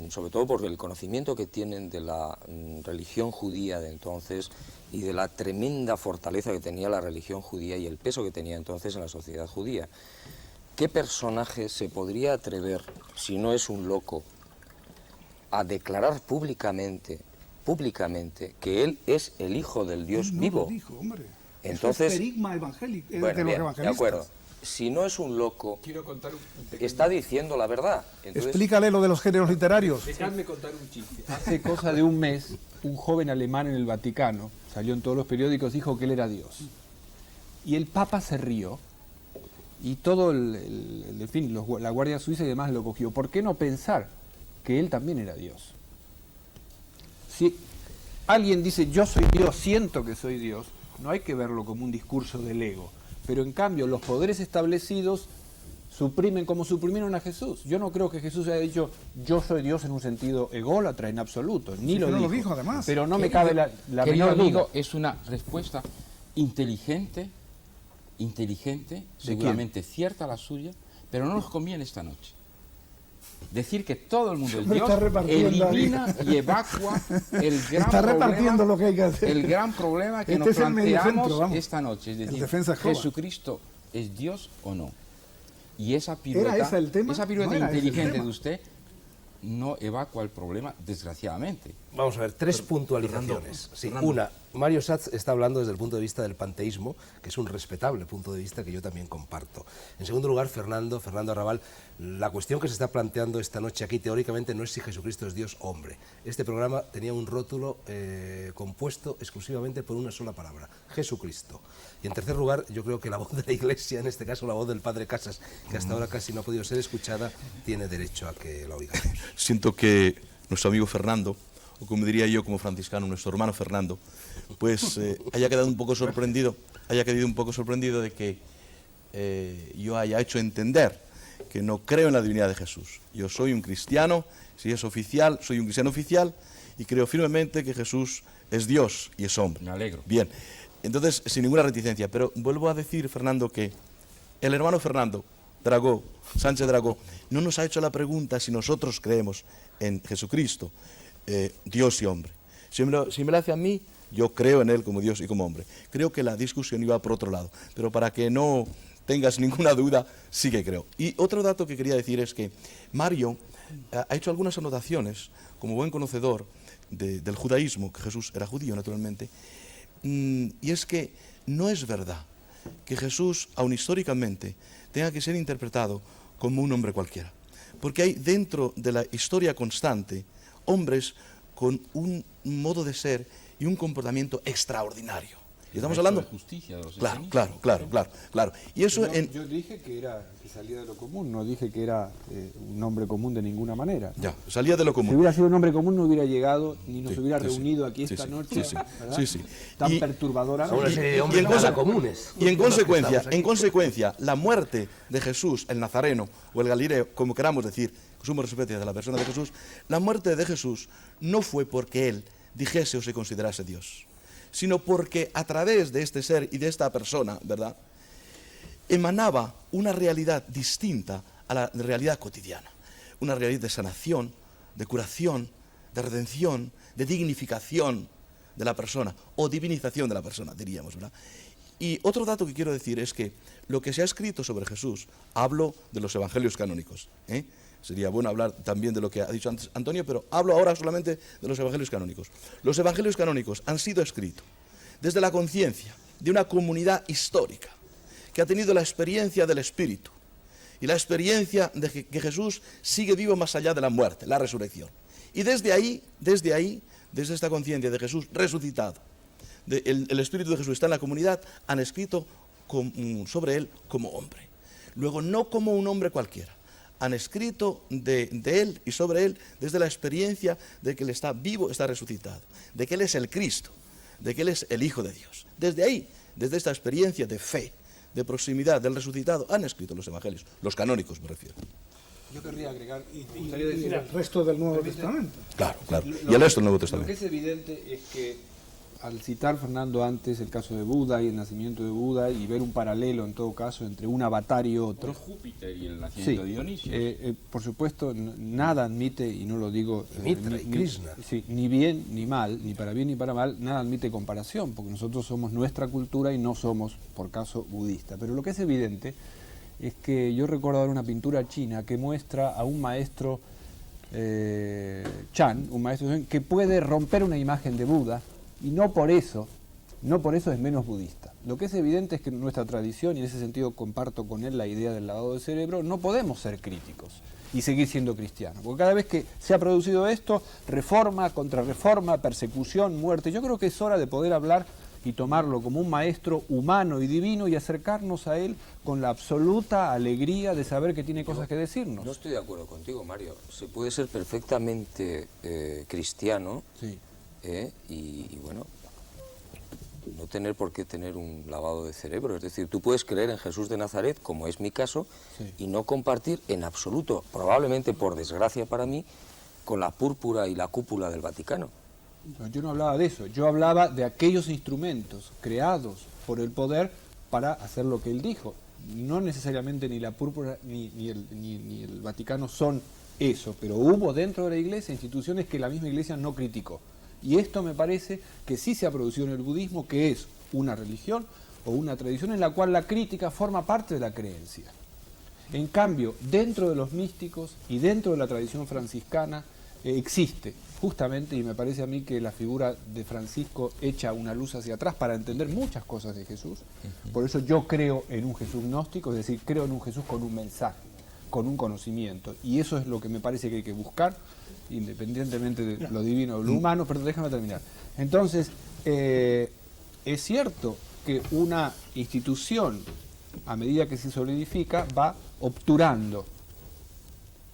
sobre todo por el conocimiento que tienen de la religión judía de entonces y de la tremenda fortaleza que tenía la religión judía y el peso que tenía entonces en la sociedad judía. ¿Qué personaje se podría atrever, si no es un loco, a declarar públicamente que él es el Hijo del Dios No vivo? lo dijo, hombre. Entonces- Eso es perigma evangélico, de Bueno, los bien, de evangelistas. acuerdo. Si no es un loco, Quiero contar un pequeño... está diciendo la verdad. Entonces, Explícale lo de los géneros literarios. Dejadme contar un chiste. Hace cosa de un mes, un joven alemán en el Vaticano, salió en todos los periódicos, dijo que él era Dios. Y el Papa se rió, y todo en fin, la Guardia Suiza y demás lo cogió. ¿Por qué no pensar que él también era Dios? Si alguien dice, yo soy Dios, siento que soy Dios, no hay que verlo como un discurso del ego. Pero en cambio, los poderes establecidos suprimen como suprimieron a Jesús. Yo no creo que Jesús haya dicho yo soy Dios en un sentido ególatra en absoluto, ni Sí, lo que no dijo. lo dijo, además. Pero no me cabe la Querido menor amigo, duda. es una respuesta inteligente, seguramente cierta la suya, pero no nos conviene esta noche. Decir que todo el mundo es Hombre, Dios está repartiendo elimina y evacua el gran Está repartiendo problema, lo que hay que hacer. el gran problema que Este nos es el mediocentro, planteamos vamos. esta noche. Es decir, defensa escoba. ¿Jesucristo es Dios o no? Y esa pirueta, ¿Era ese el tema? esa pirueta No era ese el inteligente tema. de usted no evacua el problema, desgraciadamente. Vamos a ver, tres puntualizaciones. Sí, una, Mario Schatz está hablando desde el punto de vista del panteísmo, que es un respetable punto de vista que yo también comparto. En segundo lugar, Fernando Arrabal, la cuestión que se está planteando esta noche aquí teóricamente no es si Jesucristo es Dios o hombre. Este programa tenía un rótulo compuesto exclusivamente por una sola palabra, Jesucristo. Y en tercer lugar, yo creo que la voz de la Iglesia, en este caso la voz del padre Casas, que hasta ahora casi no ha podido ser escuchada, tiene derecho a que la oigamos. Siento que nuestro amigo Fernando, o como diría yo como franciscano, nuestro hermano Fernando, pues haya quedado un poco sorprendido de que yo haya hecho entender que no creo en la divinidad de Jesús. Yo soy un cristiano, si es oficial, soy un cristiano oficial y creo firmemente que Jesús es Dios y es hombre. Me alegro. Bien, entonces sin ninguna reticencia, pero vuelvo a decir, Fernando, que el hermano Fernando Sánchez Dragó, no nos ha hecho la pregunta si nosotros creemos en Jesucristo, Dios y hombre. Si me la hace a mí, yo creo en él como Dios y como hombre. Creo que la discusión iba por otro lado, pero para que no tengas ninguna duda, sí que creo. Y otro dato que quería decir es que Mario ha hecho algunas anotaciones, como buen conocedor del judaísmo, que Jesús era judío naturalmente, y es que no es verdad que Jesús, aun históricamente, tenga que ser interpretado como un hombre cualquiera. Porque hay dentro de la historia constante hombres con un modo de ser y un comportamiento extraordinario. Y estamos hablando... de justicia, de los Claro. Y eso Yo dije que salía de lo común, no dije que era un hombre común de ninguna manera. Ya, salía de lo común. Si hubiera sido un hombre común no hubiera llegado ni nos hubiera reunido aquí esta noche, ¿verdad? Tan perturbadora. Y en consecuencia, la muerte de Jesús, el Nazareno o el Galileo, como queramos decir, sumo respeto de la persona de Jesús, la muerte de Jesús no fue porque él dijese o se considerase Dios, sino porque a través de este ser y de esta persona, ¿verdad?, emanaba una realidad distinta a la realidad cotidiana, una realidad de sanación, de curación, de redención, de dignificación de la persona, o divinización de la persona, diríamos, ¿verdad? Y otro dato que quiero decir es que lo que se ha escrito sobre Jesús, hablo de los evangelios canónicos, sería bueno hablar también de lo que ha dicho antes Antonio, pero hablo ahora solamente de los evangelios canónicos. Los evangelios canónicos han sido escritos desde la conciencia de una comunidad histórica que ha tenido la experiencia del Espíritu y la experiencia de que Jesús sigue vivo más allá de la muerte, la resurrección. Y desde ahí, desde esta conciencia de Jesús resucitado, el Espíritu de Jesús está en la comunidad, han escrito sobre él como hombre. Luego, no como un hombre cualquiera, han escrito de él y sobre él desde la experiencia de que él está vivo, está resucitado, de que él es el Cristo, de que él es el Hijo de Dios. Desde ahí, desde esta experiencia de fe, de proximidad del resucitado, han escrito los evangelios, los canónicos me refiero. Yo querría agregar, Y el resto del Nuevo Testamento. Claro. Y el resto del Nuevo Testamento. Lo que es evidente es que al citar Fernando antes el caso de Buda y el nacimiento de Buda y ver un paralelo en todo caso entre un avatar y otro, Júpiter y el nacimiento de Dionisio. Por supuesto nada admite, y no lo digo Mitra y Krishna. ni bien ni mal, ni para bien ni para mal, nada admite comparación, porque nosotros somos nuestra cultura y no somos por caso budista. Pero lo que es evidente es que yo recuerdo ver una pintura china que muestra a un maestro Chan, un maestro Zen, que puede romper una imagen de Buda y no por eso es menos budista. Lo que es evidente es que en nuestra tradición, y en ese sentido comparto con él la idea del lavado de cerebro, no podemos ser críticos y seguir siendo cristianos. Porque cada vez que se ha producido esto, reforma, contrarreforma, persecución, muerte, yo creo que es hora de poder hablar y tomarlo como un maestro humano y divino y acercarnos a él con la absoluta alegría de saber que tiene cosas que decirnos. No estoy de acuerdo contigo, Mario. Se puede ser perfectamente cristiano, Sí. y bueno, no tener por qué tener un lavado de cerebro. Es decir, tú puedes creer en Jesús de Nazaret, como es mi caso, Sí. y no compartir en absoluto, probablemente por desgracia para mí, con la púrpura y la cúpula del Vaticano. No, yo no hablaba de eso, yo hablaba de aquellos instrumentos creados por el poder para hacer lo que él dijo. No necesariamente ni la púrpura ni el Vaticano son eso, pero hubo dentro de la Iglesia instituciones que la misma Iglesia no criticó. Y esto me parece que sí se ha producido en el budismo, que es una religión o una tradición en la cual la crítica forma parte de la creencia. En cambio, dentro de los místicos y dentro de la tradición franciscana existe justamente, y me parece a mí que la figura de Francisco echa una luz hacia atrás para entender muchas cosas de Jesús. Por eso yo creo en un Jesús gnóstico, es decir, creo en un Jesús con un mensaje, con un conocimiento. Y eso es lo que me parece que hay que buscar, independientemente de lo divino o lo humano, pero déjame terminar. Entonces, es cierto que una institución, a medida que se solidifica, va obturando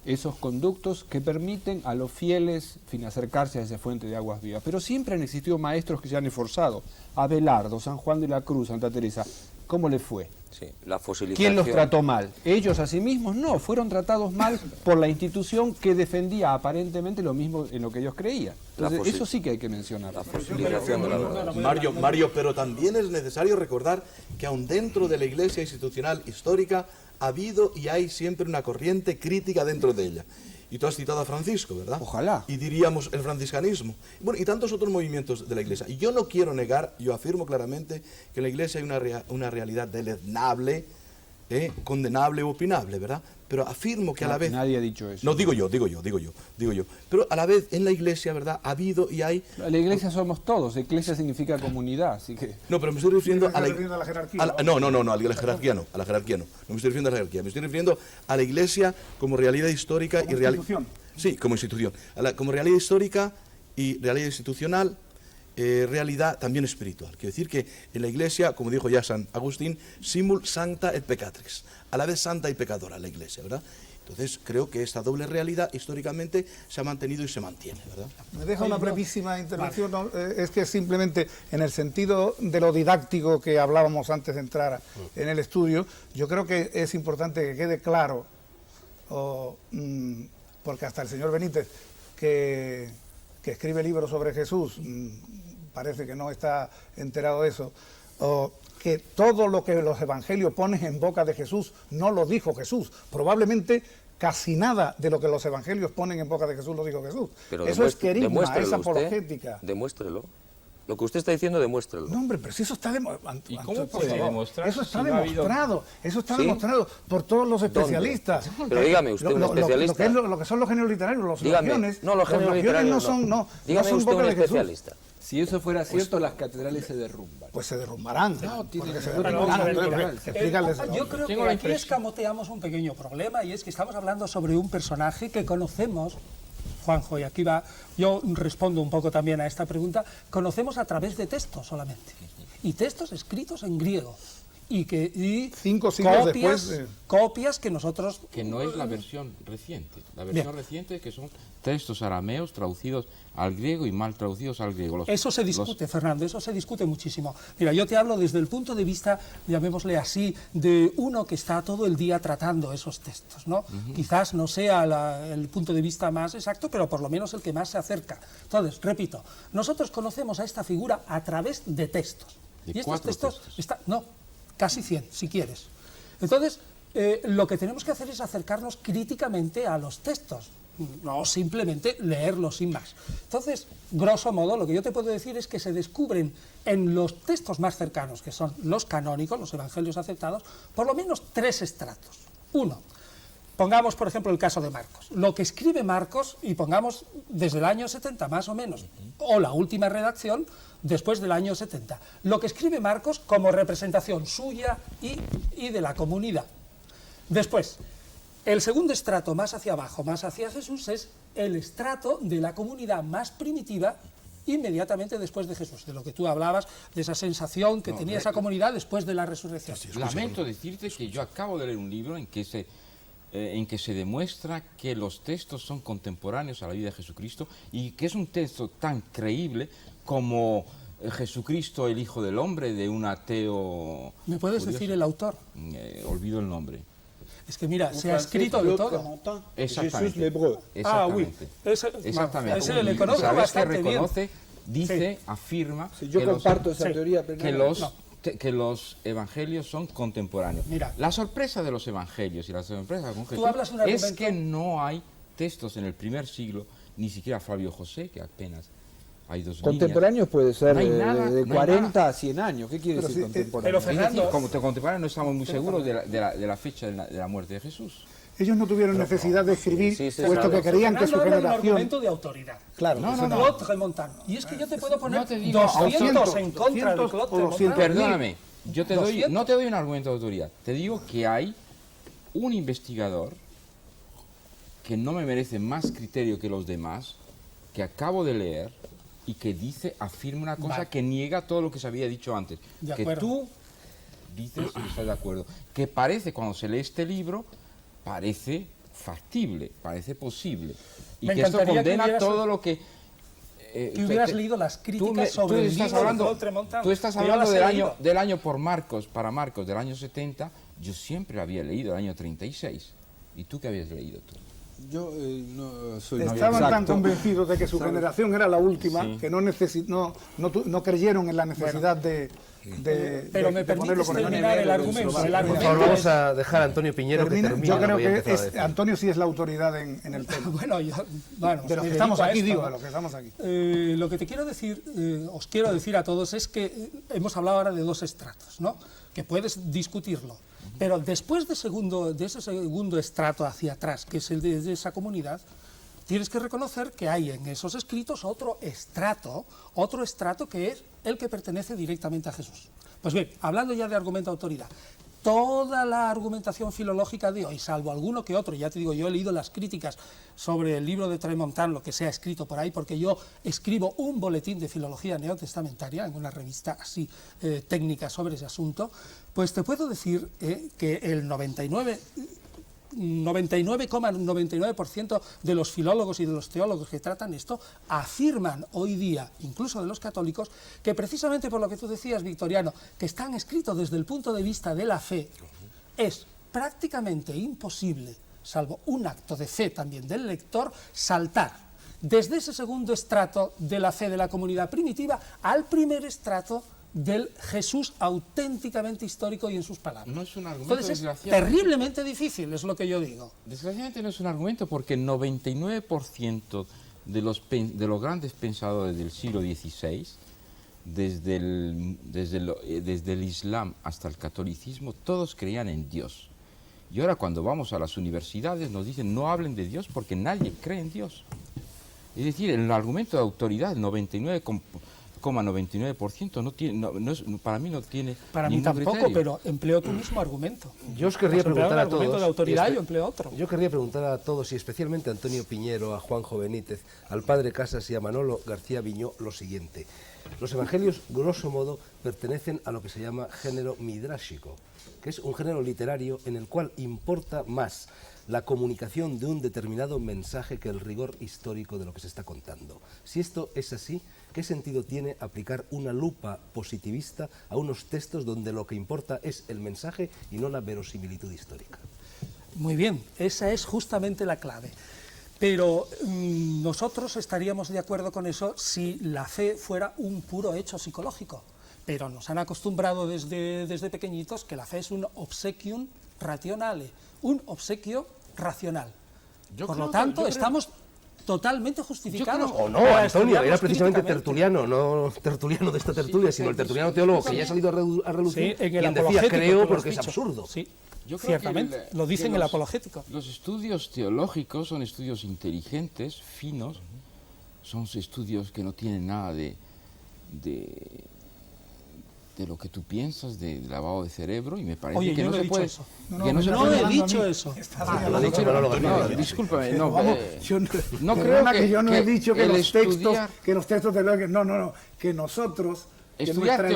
esos conductos que permiten a los fieles acercarse a esa fuente de aguas vivas. Pero siempre han existido maestros que se han esforzado. Abelardo, San Juan de la Cruz, Santa Teresa. ¿Cómo les fue? Sí, la fosilización. ¿Quién los trató mal? ¿Ellos a sí mismos? No, fueron tratados mal por la institución que defendía aparentemente lo mismo en lo que ellos creían. Entonces, eso sí que hay que mencionar. La fosilización de la verdad. Mario, pero también es necesario recordar que aun dentro de la Iglesia institucional histórica ha habido y hay siempre una corriente crítica dentro de ella. Y tú has citado a Francisco, ¿verdad? Ojalá. Y diríamos el franciscanismo. Bueno, y tantos otros movimientos de la Iglesia. Y yo no quiero negar, yo afirmo claramente que en la Iglesia hay una realidad deleznable, condenable o opinable, ¿verdad? Pero afirmo que a la vez... Nadie ha dicho eso. No, digo yo. Pero a la vez en la Iglesia, ¿verdad? Ha habido y hay... La Iglesia somos todos, Iglesia significa comunidad, así que... No, pero me estoy refiriendo ¿Estás refiriendo a la jerarquía? No, a la jerarquía no, No me estoy refiriendo a la jerarquía, me estoy refiriendo a la Iglesia como realidad histórica ¿Como y realidad... institución? Sí, como institución. Como realidad histórica y realidad institucional, realidad también espiritual. Quiero decir que en la Iglesia, como dijo ya San Agustín, simul sancta et peccatrix, a la vez santa y pecadora la Iglesia, ¿verdad? Entonces creo que esta doble realidad históricamente se ha mantenido y se mantiene, ¿verdad? Me deja una brevísima intervención, ¿no? Es que simplemente en el sentido de lo didáctico que hablábamos antes de entrar en el estudio, yo creo que es importante que quede claro, porque hasta el señor Benítez, que escribe libros sobre Jesús, parece que no está enterado de eso, que todo lo que los evangelios ponen en boca de Jesús no lo dijo Jesús. Probablemente casi nada de lo que los evangelios ponen en boca de Jesús lo dijo Jesús. Pero eso es querigma, es usted, apologética. Demuéstrelo. Lo que usted está diciendo, demuéstrelo. No, hombre, pero si eso está demostrado. ¿Y cómo puede demostrar Eso está si no ha habido- demostrado. Eso está ¿Sí? demostrado por todos los especialistas. Pero dígame usted, un especialista. Lo que son los géneros literarios, los Dígame, logiones. no, los géneros literarios no son, no Dígame son usted un boca de Jesús. especialista. Si eso fuera cierto, las catedrales se derrumban. Pues se derrumbarán. No, tiene porque se que ver derrumbarán. con Entonces, literales. explícales. Yo creo Tengo que la aquí impresión- escamoteamos un pequeño problema, y es que estamos hablando sobre un personaje que conocemos, Juanjo, y aquí va, yo respondo un poco también a esta pregunta, conocemos a través de textos solamente, y textos escritos en griego, y 5 siglos copias, después, copias que nosotros... Que no es la versión reciente. La versión reciente es que son textos arameos traducidos al griego y mal traducidos al griego. Eso se discute, Fernando, eso se discute muchísimo. Mira, yo te hablo desde el punto de vista, llamémosle así, de uno que está todo el día tratando esos textos, ¿no? Quizás no sea el punto de vista más exacto, pero por lo menos el que más se acerca. Entonces, repito, nosotros conocemos a esta figura a través de textos. De y estos 4 textos, textos. no, casi 100, si quieres. Entonces, lo que tenemos que hacer es acercarnos críticamente a los textos, no simplemente leerlos sin más. Entonces, grosso modo, lo que yo te puedo decir es que se descubren en los textos más cercanos, que son los canónicos, los evangelios aceptados, por lo menos 3 estratos. Uno, pongamos por ejemplo el caso de Marcos. Lo que escribe Marcos, y pongamos desde el año 70 más o menos, o la última redacción después del año 70. Lo que escribe Marcos como representación suya y de la comunidad. Después, el segundo estrato más hacia abajo, más hacia Jesús, es el estrato de la comunidad más primitiva inmediatamente después de Jesús, de lo que tú hablabas, de esa sensación que tenía esa comunidad después de la resurrección. Lamento decirte que yo acabo de leer un libro en que se demuestra que los textos son contemporáneos a la vida de Jesucristo y que es un texto tan creíble como Jesucristo, el Hijo del Hombre, de un ateo... ¿Me puedes curioso. decir el autor? Olvido el nombre. Es que mira, se ha escrito de todo. Exactamente. Ah, uy, Exactamente. Exactamente. ese le conozco ¿Sabes bastante que bien. reconoce, dice, afirma Sí, yo que comparto esa sí, teoría, pero que los evangelios son contemporáneos. Mira. La sorpresa de los evangelios y la sorpresa con Jesús hablas un es argumento- que no hay textos en el primer siglo, ni siquiera Flavio José, que apenas hay 2 contemporáneos puede ser No hay de, nada, de no hay 40 nada. a 100 años. ¿Qué quiere Pero decir sí, contemporáneo? pero Fernando- Es decir, como contemporáneos no estamos muy seguros de la fecha de la muerte de Jesús. ellos no tuvieron necesidad de escribir, sí, se puesto sabe. que querían que su Fernando habla de un generación... argumento de autoridad. Claro, No, eso no, Claude Remontan. Y es que yo te puedo poner No te digo 200 en contra de 200 Claude o 200. Remontan. Perdóname, yo te doy, 200. no te doy un argumento de autoridad, te digo que hay un investigador que no me merece más criterio que los demás, que acabo de leer y que afirma una cosa Vale. que niega todo lo que se había dicho antes. De Que acuerdo. tú dices y estás de acuerdo. Que parece, cuando se lee este libro, parece factible, parece posible. Y Me que esto encantaría que condena hubieras- todo lo que... Que hubieras leído las críticas tú sobre el estás libro de hablando, Claude Remontan. tú estás Que yo hablando las he leído. del año para Marcos, del año 70, yo siempre había leído el año 36. ¿Y tú qué habías leído tú? Yo no soy Estaban tan exacto. convencidos de que su ¿Sabes? generación era la última, Sí. que no creyeron en la necesidad de Pero me ponerlo permites por el terminar el medio. argumento. El Por argumento favor, vamos es- a dejar a Antonio Piñero que Termina. termine. Yo lo creo voy a que empezar a decir. Antonio sí es la autoridad en el tema. Bueno, De los me que dedico estamos a aquí, esto, digo, ¿no? de los que estamos aquí. Lo que te quiero decir, os quiero decir a todos es que hemos hablado ahora de 2 estratos, ¿no? Que puedes discutirlo. Pero después de ese segundo estrato hacia atrás, que es el de esa comunidad, tienes que reconocer que hay en esos escritos otro estrato que es el que pertenece directamente a Jesús. Pues bien, hablando ya de argumento de autoridad, toda la argumentación filológica de hoy, salvo alguno que otro, ya te digo, yo he leído las críticas sobre el libro de Tremontan, lo que se ha escrito por ahí, porque yo escribo un boletín de filología neotestamentaria en una revista así técnica sobre ese asunto, pues te puedo decir que el 99,99% de los filólogos y de los teólogos que tratan esto afirman hoy día, incluso de los católicos, que precisamente por lo que tú decías, Victoriano, que están escritos desde el punto de vista de la fe, es prácticamente imposible, salvo un acto de fe también del lector, saltar desde ese segundo estrato de la fe de la comunidad primitiva al primer estrato del Jesús auténticamente histórico y en sus palabras. No es un argumento. Entonces es terriblemente difícil, es lo que yo digo. Desgraciadamente no es un argumento porque el 99% de los grandes pensadores del siglo XVI, desde el Islam hasta el catolicismo, todos creían en Dios. Y ahora cuando vamos a las universidades nos dicen no hablen de Dios porque nadie cree en Dios. Es decir, el argumento de autoridad, el 99,99% no tiene, para mí no tiene. Para mí tampoco, criterio. Pero empleo tu mismo argumento. Yo os querría preguntar a todos. Argumento de autoridad, yo empleo otro. Yo querría preguntar a todos, y especialmente a Antonio Piñero, a Juanjo Benítez, al padre Casas y a Manolo García Viñó, lo siguiente. Los evangelios, grosso modo, pertenecen a lo que se llama género midrásico, que es un género literario en el cual importa más la comunicación de un determinado mensaje que el rigor histórico de lo que se está contando. Si esto es así, ¿qué sentido tiene aplicar una lupa positivista a unos textos donde lo que importa es el mensaje y no la verosimilitud histórica? Muy bien, esa es justamente la clave. Pero nosotros estaríamos de acuerdo con eso si la fe fuera un puro hecho psicológico. Pero nos han acostumbrado desde pequeñitos que la fe es un obsequium rationale, un obsequio racional. Por lo tanto, estamos totalmente justificados. O no, Antonio, era precisamente tertuliano, no tertuliano de esta tertulia, sino el tertuliano teólogo que ya ha salido a relucir, en el quien decía creo porque es dicho. Absurdo. Sí, yo creo ciertamente, lo dice en el apologético. Los estudios teológicos son estudios inteligentes, finos, son estudios que no tienen nada de lo que tú piensas, de lavado de cerebro, y me parece que no se puede... No he dicho eso. Lo ha dicho Manolo García. Discúlpame, no creo que yo no he dicho que los textos de no, que nosotros estudiar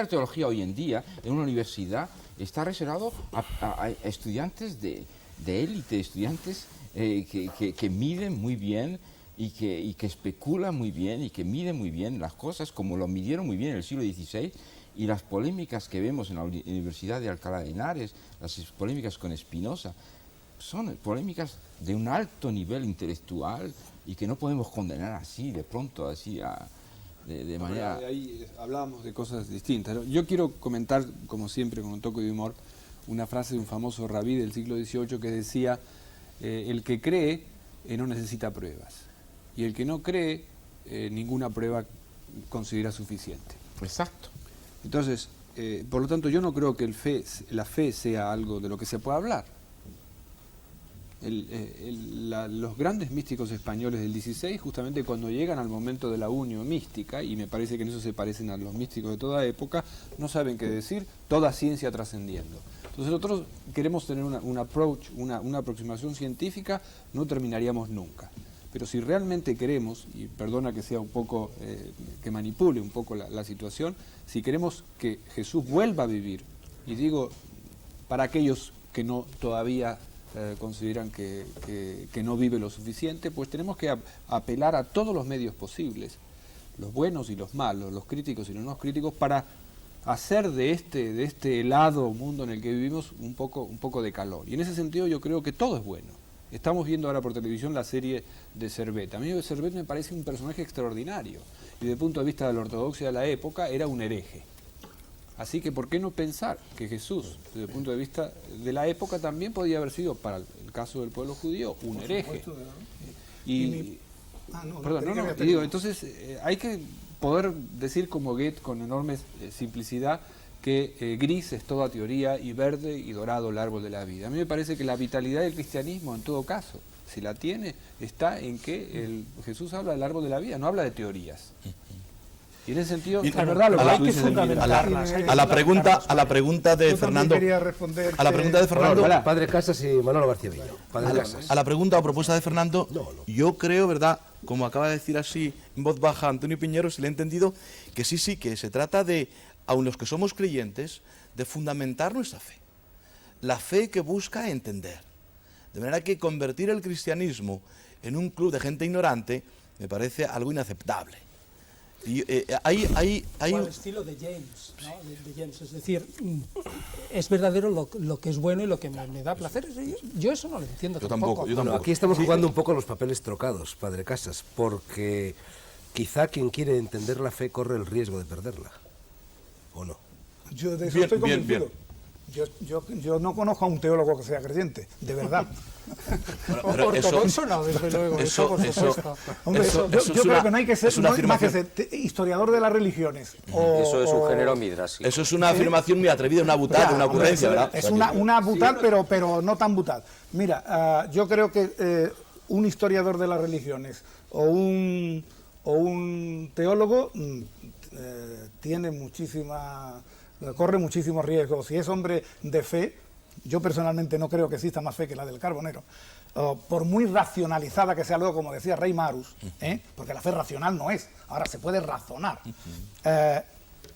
teología hoy en día en una universidad está reservado a estudiantes de élite, estudiantes que miden muy bien y que especulan muy bien y que miden muy bien las cosas, como lo midieron muy bien en el siglo XVI, y las polémicas que vemos en la Universidad de Alcalá de Henares, las polémicas con Spinoza, son polémicas de un alto nivel intelectual y que no podemos condenar así, de pronto, así, de manera... Ahí hablábamos de cosas distintas, ¿no? Yo quiero comentar, como siempre, con un toque de humor, una frase de un famoso rabí del siglo XVIII que decía, el que cree no necesita pruebas. Y el que no cree, ninguna prueba considera suficiente. Exacto. Entonces, por lo tanto, yo no creo que la fe sea algo de lo que se pueda hablar. Los grandes místicos españoles del XVI, justamente cuando llegan al momento de la unión mística, y me parece que en eso se parecen a los místicos de toda época, no saben qué decir, toda ciencia trascendiendo. Entonces nosotros queremos tener una aproximación científica, no terminaríamos nunca. Pero si realmente queremos, y perdona que sea un poco, que manipule un poco la situación, si queremos que Jesús vuelva a vivir, y digo, para aquellos que no todavía consideran que no vive lo suficiente, pues tenemos que apelar a todos los medios posibles, los buenos y los malos, los críticos y los no críticos, para hacer de este helado mundo en el que vivimos un poco de calor. Y en ese sentido yo creo que todo es bueno. Estamos viendo ahora por televisión la serie de Servet. A mí Servet me parece un personaje extraordinario y desde el punto de vista de la ortodoxia de la época era un hereje. Así que ¿por qué no pensar que Jesús, desde el punto de vista de la época, también podía haber sido, para el caso del pueblo judío, un hereje? Entonces hay que poder decir como Goethe con enorme simplicidad que gris es toda teoría y verde y dorado el árbol de la vida. A mí me parece que la vitalidad del cristianismo, en todo caso, si la tiene, está en que Jesús habla del árbol de la vida, no habla de teorías. Y en ese sentido, es verdad lo que tú dices, a la pregunta de Fernando, a la pregunta de Fernando, Padre Casas y Manolo García Villo. a la pregunta o propuesta de Fernando, yo creo, ¿verdad?, como acaba de decir así en voz baja Antonio Piñero, se le ha entendido que sí, que se trata de, aun los que somos creyentes, de fundamentar nuestra fe. La fe que busca entender. De manera que convertir el cristianismo en un club de gente ignorante me parece algo inaceptable. Y hay O al estilo de James, ¿no? de James, es decir, es verdadero lo que es bueno y lo que me da placer. Yo eso no lo entiendo tampoco. Bueno, aquí estamos jugando un poco los papeles trocados, Padre Casas, porque quizá quien quiere entender la fe corre el riesgo de perderla, ¿o no? Yo de eso estoy convencido. Yo no conozco a un teólogo que sea creyente, de verdad. Ortodoxo no, desde luego, eso por supuesto. Hombre, yo creo que no hay que ser, más que ser historiador de las religiones. Eso es un género midrásico. Eso es una afirmación muy atrevida, una butada, una ocurrencia, ¿verdad? Es una butal, pero no tan butal. Mira, yo creo que un historiador de las religiones o un teólogo corre muchísimos riesgos. Si es hombre de fe, yo personalmente no creo que exista más fe que la del Carbonero, por muy racionalizada que sea luego, como decía Rey Marus, porque la fe racional no es, ahora se puede razonar.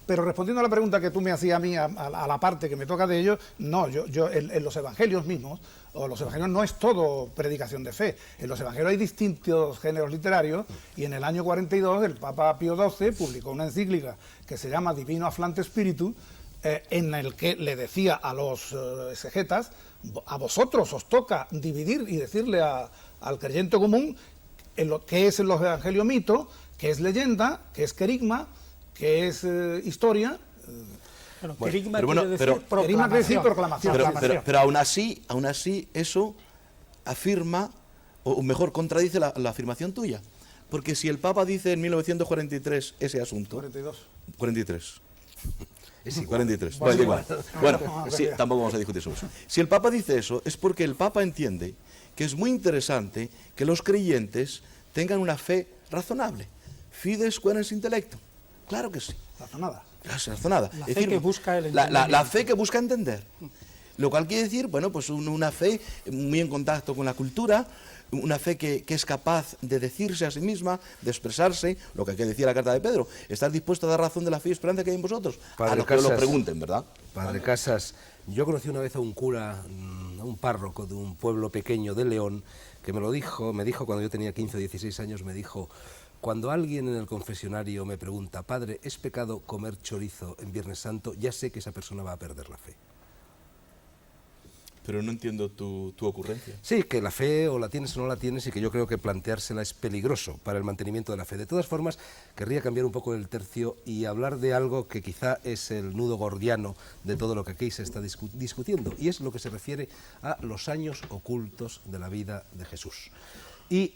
Pero respondiendo a la pregunta que tú me hacías a mí, a la parte que me toca de ello, no, yo en los evangelios mismos, o los evangelios no es todo predicación de fe, en los evangelios hay distintos géneros literarios, y en el año 42 el Papa Pío XII publicó una encíclica que se llama Divino Afflante Spiritu, en el que le decía a los exegetas, a vosotros os toca dividir y decirle al creyente común qué es en los evangelios mito, qué es leyenda, qué es querigma, que es historia. Querigma quiere decir proclamación. Pero aún así eso afirma, o mejor, contradice la afirmación tuya. Porque si el Papa dice en 1943 ese asunto... 43. Es igual. 43. Bueno, sí, tampoco vamos a discutir sobre eso. Si el Papa dice eso, es porque el Papa entiende que es muy interesante que los creyentes tengan una fe razonable. Fides quaerens intellectum. Claro que sí. Razonada. Razonada. La fe que busca el entendimiento. La fe que busca entender. Lo cual quiere decir, bueno, pues una fe muy en contacto con la cultura, una fe que es capaz de decirse a sí misma, de expresarse, lo que decía la carta de Pedro, estar dispuesto a dar razón de la fe y esperanza que hay en vosotros. Padre a los que Casas, lo pregunten, ¿verdad? Padre Casas, yo conocí una vez a un cura, a un párroco de un pueblo pequeño de León, que me dijo cuando yo tenía 15 o 16 años, me dijo: cuando alguien en el confesionario me pregunta, padre, ¿es pecado comer chorizo en Viernes Santo?, ya sé que esa persona va a perder la fe. Pero no entiendo tu ocurrencia. Sí, que la fe o la tienes o no la tienes, y que yo creo que planteársela es peligroso para el mantenimiento de la fe. De todas formas, querría cambiar un poco el tercio y hablar de algo que quizá es el nudo gordiano de todo lo que aquí se está discutiendo, y es lo que se refiere a los años ocultos de la vida de Jesús. Y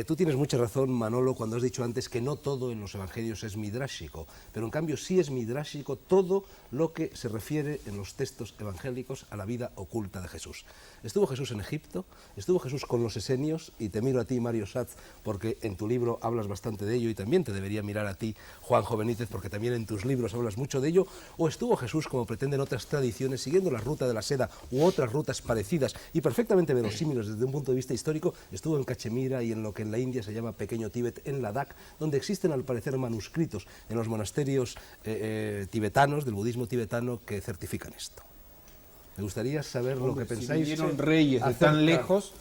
tú tienes mucha razón, Manolo, cuando has dicho antes que no todo en los evangelios es midrásico, pero en cambio sí es midrásico todo lo que se refiere en los textos evangélicos a la vida oculta de Jesús. Estuvo Jesús en Egipto, estuvo Jesús con los esenios, y te miro a ti, Mario Schatz, porque en tu libro hablas bastante de ello, y también te debería mirar a ti, Juanjo Benítez, porque también en tus libros hablas mucho de ello. O estuvo Jesús, como pretenden otras tradiciones, siguiendo la ruta de la seda u otras rutas parecidas y perfectamente verosímiles desde un punto de vista histórico. Estuvo en Cachemira y en lo que en la India se llama Pequeño Tíbet, en Ladakh, donde existen al parecer manuscritos en los monasterios tibetanos, del budismo tibetano, que certifican esto. Me gustaría saber lo que pensáis. Si vinieron reyes de tan lejos,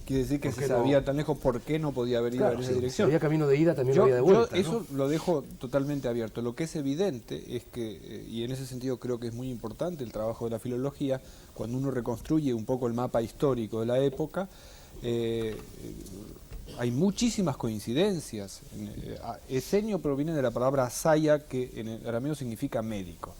quiere decir que si sabía tan lejos, ¿por qué no podía haber ido en esa dirección? Si había camino de ida, también había de vuelta. Eso lo dejo totalmente abierto. Lo que es evidente es que, y en ese sentido creo que es muy importante el trabajo de la filología, cuando uno reconstruye un poco el mapa histórico de la época, hay muchísimas coincidencias. Esenio proviene de la palabra saya, que en el arameo significa médico.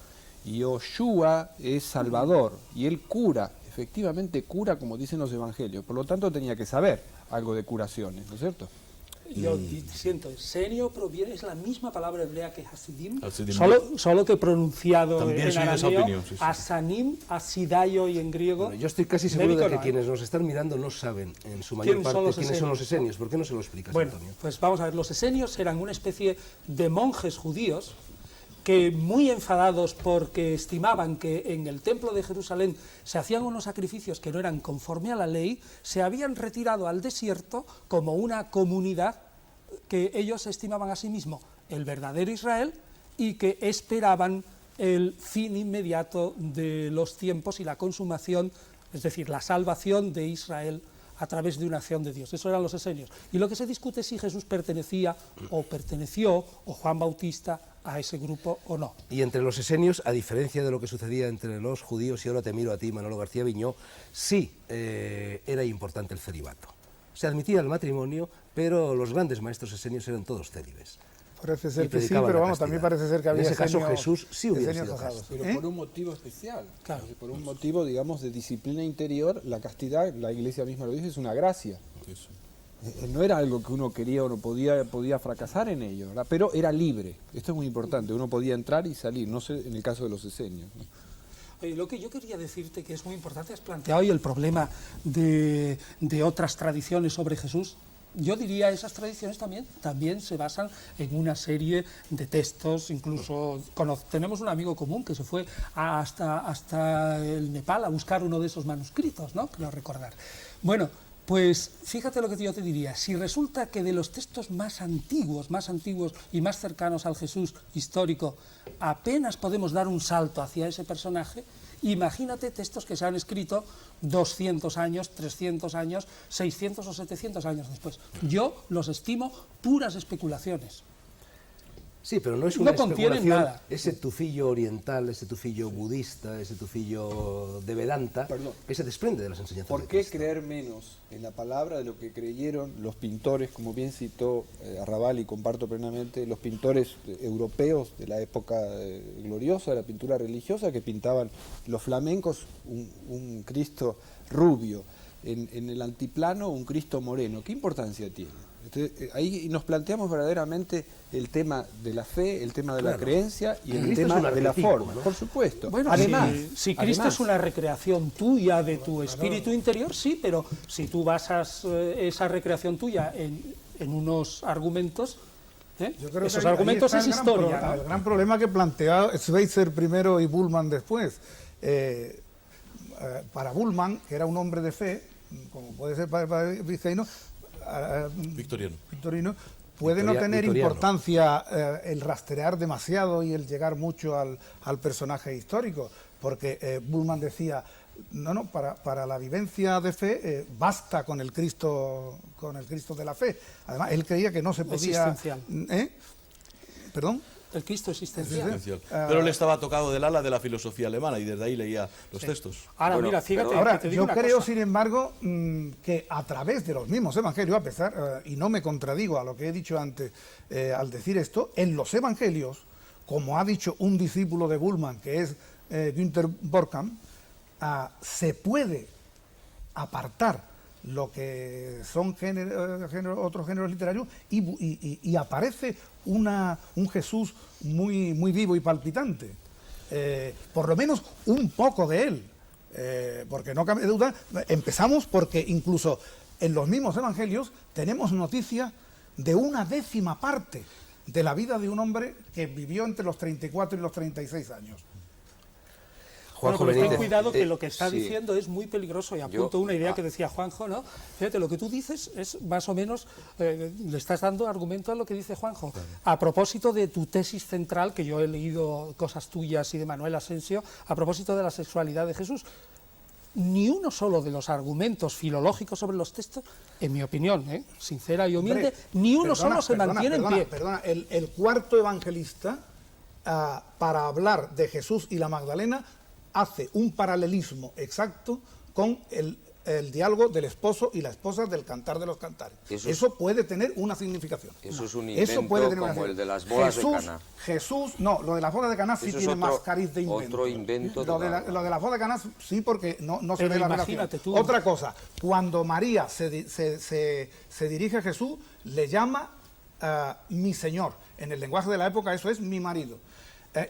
Y Yoshua es Salvador, y él cura, efectivamente cura como dicen los evangelios, por lo tanto tenía que saber algo de curaciones, ¿no es cierto? yo siento, esenio proviene, es la misma palabra hebrea que hasidim, Hasidim. solo que pronunciado También en soy de esa arameo, opinión, sí, sí. asanim, asidaio y en griego. Bueno, yo estoy casi seguro de médico que no, ¿eh? quienes nos están mirando no saben en su mayor ¿Quiénes son parte los quiénes son los esenios? esenios. ¿Por qué no se lo explicas, Bueno, Antonio? pues vamos a ver, los esenios eran una especie de monjes judíos que, muy enfadados porque estimaban que en el templo de Jerusalén se hacían unos sacrificios que no eran conforme a la ley, se habían retirado al desierto como una comunidad que ellos estimaban a sí mismo el verdadero Israel y que esperaban el fin inmediato de los tiempos y la consumación, es decir, la salvación de Israel a través de una acción de Dios. Eso eran los esenios. Y lo que se discute es si Jesús pertenecía o perteneció, o Juan Bautista, a ese grupo o no. Y entre los esenios, a diferencia de lo que sucedía entre los judíos, y ahora te miro a ti, Manolo García Viñó, sí era importante el celibato. Se admitía el matrimonio, pero los grandes maestros esenios eran todos célibes. Parece Y ser que sí, predicaban pero la vamos, también castidad. parece ser que había En ese caso esenios- Jesús sí hubiera esenios sido casados. casto. Pero por un motivo especial, Claro. por un motivo, digamos, de disciplina interior, la castidad, la Iglesia misma lo dice, es una gracia. Eso. No era algo que uno quería o no podía fracasar en ello, ¿verdad? Pero era libre. Esto es muy importante, uno podía entrar y salir, no sé en el caso de los esenios, ¿no? Oye, lo que yo quería decirte que es muy importante, has planteado hoy el problema de otras tradiciones sobre Jesús. Yo diría esas tradiciones también se basan en una serie de textos, incluso tenemos un amigo común que se fue hasta el Nepal a buscar uno de esos manuscritos, ¿no? Creo recordar. Bueno, pues fíjate lo que yo te diría, si resulta que de los textos más antiguos y más cercanos al Jesús histórico apenas podemos dar un salto hacia ese personaje, imagínate textos que se han escrito 200 años, 300 años, 600 o 700 años después. Yo los estimo puras especulaciones. Sí, pero no es una No contienen especulación. nada. Ese tufillo oriental, ese tufillo budista, ese tufillo de Vedanta, Perdón. que se desprende de las enseñanzas ¿Por de qué Cristo. creer menos en la palabra de lo que creyeron los pintores, como bien citó Arrabal y comparto plenamente, los pintores europeos de la época gloriosa de la pintura religiosa que pintaban los flamencos un Cristo rubio, en el antiplano un Cristo moreno? ¿Qué importancia tiene? Entonces, ahí nos planteamos verdaderamente el tema de la fe, el tema de la creencia y el Cristo es tema un de la arquetipo, forma, ¿no? por supuesto. Bueno, además, si Cristo además, es una recreación tuya de tu espíritu interior, sí, pero si tú basas esa recreación tuya en unos argumentos, Yo creo esos que ahí argumentos está es el gran historia, ¿no? El gran problema que plantea Schweitzer primero y Bullmann después. Para Bullmann, que era un hombre de fe, como puede ser para Vizcaíno, Victorino, puede no tener Victoriano. importancia el rastrear demasiado y el llegar mucho al personaje histórico, porque Bullmann decía, no, para la vivencia de fe basta con el Cristo de la fe. Además, él creía que no se podía... Existencial. ¿Perdón? El Cristo existencial. Esencial. Pero él estaba tocado del ala de la filosofía alemana y desde ahí leía los textos. Ahora, Bueno, mira, fíjate, Ahora, que te digo yo una creo, cosa. sin embargo, que a través de los mismos evangelios, a pesar, y no me contradigo a lo que he dicho antes al decir esto, en los evangelios, como ha dicho un discípulo de Bullmann, que es Günther Borkamp, se puede apartar lo que son otros géneros literarios y aparece un Jesús muy vivo y palpitante. Por lo menos un poco de él. Porque no cabe duda, empezamos porque incluso en los mismos evangelios tenemos noticia de una décima parte de la vida de un hombre que vivió entre los 34 y los 36 años. Bueno, Juanjo pero ten Benítez, cuidado que lo que está sí. diciendo es muy peligroso y apunto una idea que decía Juanjo, ¿no? Fíjate, lo que tú dices es más o menos, le estás dando argumento a lo que dice Juanjo. A propósito de tu tesis central, que yo he leído cosas tuyas y de Manuel Asensio, a propósito de la sexualidad de Jesús, ni uno solo de los argumentos filológicos sobre los textos, en mi opinión, sincera y humilde, Hombre, ni uno perdona, solo se mantiene en pie. Perdona, el cuarto evangelista, para hablar de Jesús y la Magdalena, hace un paralelismo exacto con el diálogo del esposo y la esposa del Cantar de los Cantares. Eso puede tener una significación. Eso es un invento como el de las bodas de Caná. Jesús, no, lo de las bodas de Caná sí tiene más cariz de invento. Otro invento. Lo de las bodas de Caná sí, porque no se ve la relación. Otra cosa, cuando María se dirige a Jesús, le llama mi Señor. En el lenguaje de la época eso es mi marido.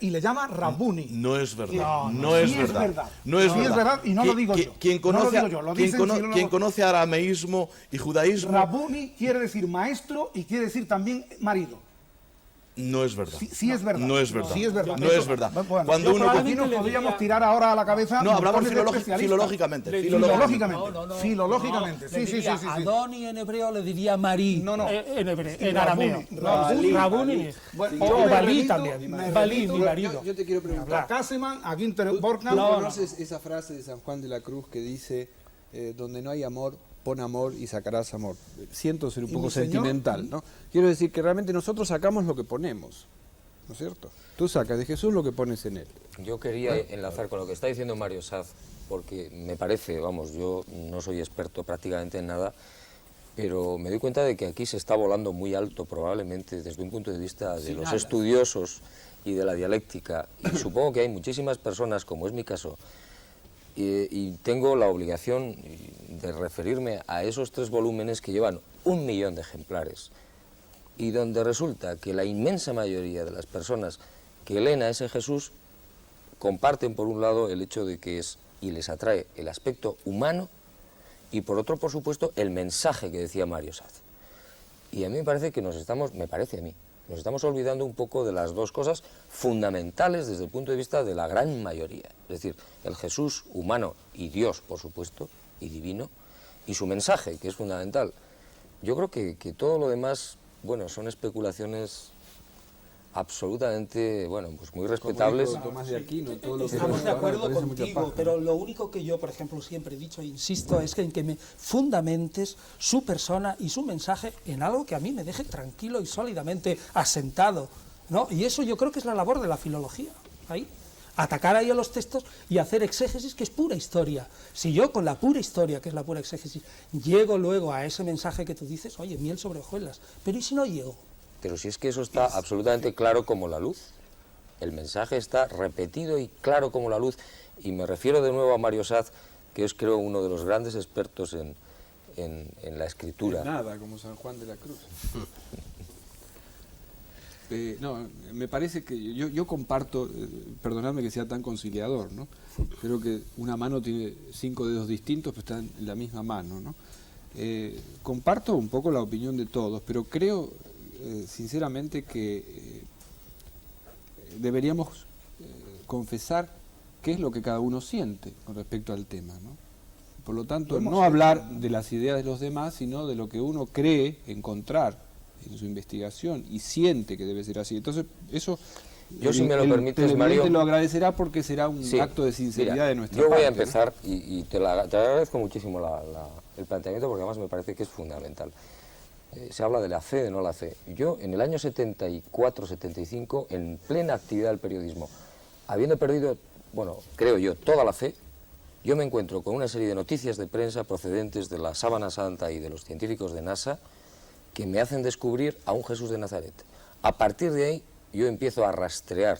Y le llama Rabuni. No es verdad. No es verdad. No es sí verdad. Es verdad y no lo digo yo. Quien conoce arameísmo y judaísmo... Rabuni quiere decir maestro y quiere decir también marido. No es verdad. Sí es verdad. No es verdad. Sí es verdad. No es verdad. Bueno, cuando uno aquí nos podríamos tirar ahora a la cabeza... No, hablamos filológicamente. Filológicamente. Sí. Adoni en hebreo le diría Marí. No. En arameo. Rabuni. O Balí también. Balí, mi marido. Yo te quiero preguntar. Kasseman, a Günther Borkman... ¿No conoces esa frase de San Juan de la Cruz que dice, donde no hay amor, pon amor y sacarás amor? Siento ser un poco sentimental, ¿no? Quiero decir que realmente nosotros sacamos lo que ponemos, ¿no es cierto? Tú sacas de Jesús lo que pones en él. Yo quería enlazar con lo que está diciendo Mario Saz, porque me parece, vamos, yo no soy experto prácticamente en nada, pero me doy cuenta de que aquí se está volando muy alto probablemente desde un punto de vista de los estudiosos y de la dialéctica, y supongo que hay muchísimas personas, como es mi caso, y tengo la obligación de referirme a esos 3 volúmenes que llevan 1 millón de ejemplares y donde resulta que la inmensa mayoría de las personas que leen a ese Jesús comparten por un lado el hecho de que es y les atrae el aspecto humano y por otro, por supuesto, el mensaje que decía Mario Saz. Y a mí me parece que nos estamos olvidando un poco de las dos cosas fundamentales desde el punto de vista de la gran mayoría. Es decir, el Jesús humano y Dios, por supuesto, y divino, y su mensaje, que es fundamental. Yo creo que todo lo demás, bueno, son especulaciones absolutamente, bueno, pues muy respetables. Estamos de acuerdo contigo, pero lo único que yo, por ejemplo, siempre he dicho e insisto es que en que me fundamentes su persona y su mensaje en algo que a mí me deje tranquilo y sólidamente asentado, ¿no? Y eso yo creo que es la labor de la filología, ahí. Atacar ahí a los textos y hacer exégesis, que es pura historia. Si yo con la pura historia, que es la pura exégesis, llego luego a ese mensaje que tú dices, oye, miel sobre hojuelas, pero ¿y si no llego? Pero si es que eso está absolutamente claro como la luz. El mensaje está repetido y claro como la luz. Y me refiero de nuevo a Mario Saz, que es, creo, uno de los grandes expertos en la escritura. Nada, como San Juan de la Cruz. No, me parece que yo comparto, perdonadme que sea tan conciliador, ¿no? Creo que una mano tiene 5 dedos distintos, pero están en la misma mano, ¿no? Comparto un poco la opinión de todos, pero creo sinceramente que deberíamos confesar qué es lo que cada uno siente con respecto al tema, ¿no? Por lo tanto, no hablar de las ideas de los demás, sino de lo que uno cree encontrar en su investigación y siente que debe ser así. Entonces, eso yo, si me lo permites, Mario, te lo agradecerá porque será un acto de sinceridad de nuestra parte. Yo voy a empezar, ¿no? y te agradezco muchísimo el planteamiento, porque además me parece que es fundamental. Se habla de la fe, de no la fe. Yo, en el año 74-75, en plena actividad del periodismo, habiendo perdido, bueno, creo yo, toda la fe, yo me encuentro con una serie de noticias de prensa procedentes de la Sábana Santa y de los científicos de NASA que me hacen descubrir a un Jesús de Nazaret. A partir de ahí, yo empiezo a rastrear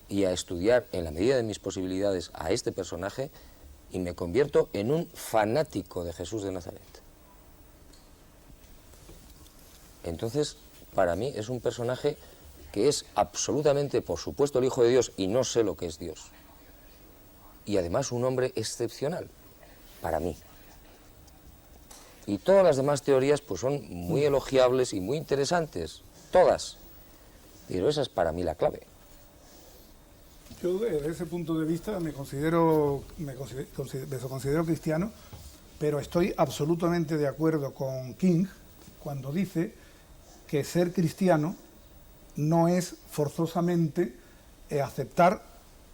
y a estudiar, en la medida de mis posibilidades, a este personaje y me convierto en un fanático de Jesús de Nazaret. Entonces, para mí es un personaje que es absolutamente, por supuesto, el Hijo de Dios, y no sé lo que es Dios. Y además un hombre excepcional, para mí. Y todas las demás teorías pues son muy elogiables y muy interesantes, todas. Pero esa es para mí la clave. Yo, desde ese punto de vista, me considero cristiano, pero estoy absolutamente de acuerdo con King cuando dice que ser cristiano no es forzosamente aceptar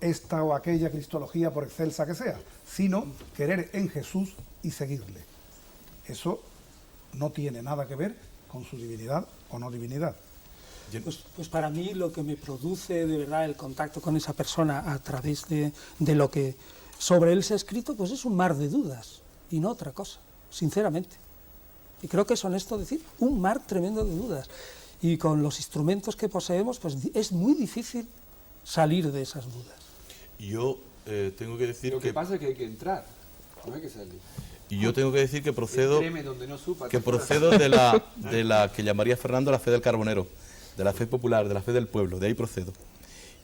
esta o aquella cristología, por excelsa que sea, sino querer en Jesús y seguirle. Eso no tiene nada que ver con su divinidad o no divinidad. Pues para mí lo que me produce de verdad el contacto con esa persona a través de lo que sobre él se ha escrito, pues es un mar de dudas. y no otra cosa, sinceramente. Y creo que es honesto decir, un mar tremendo de dudas. Y con los instrumentos que poseemos, pues es muy difícil salir de esas dudas. Yo tengo que decir Lo que pasa es que hay que entrar, no hay que salir. y yo tengo que decir que procedo Entreme donde no supa, que procedo de la que llamaría Fernando la fe del carbonero, de la fe popular, de la fe del pueblo, de ahí procedo.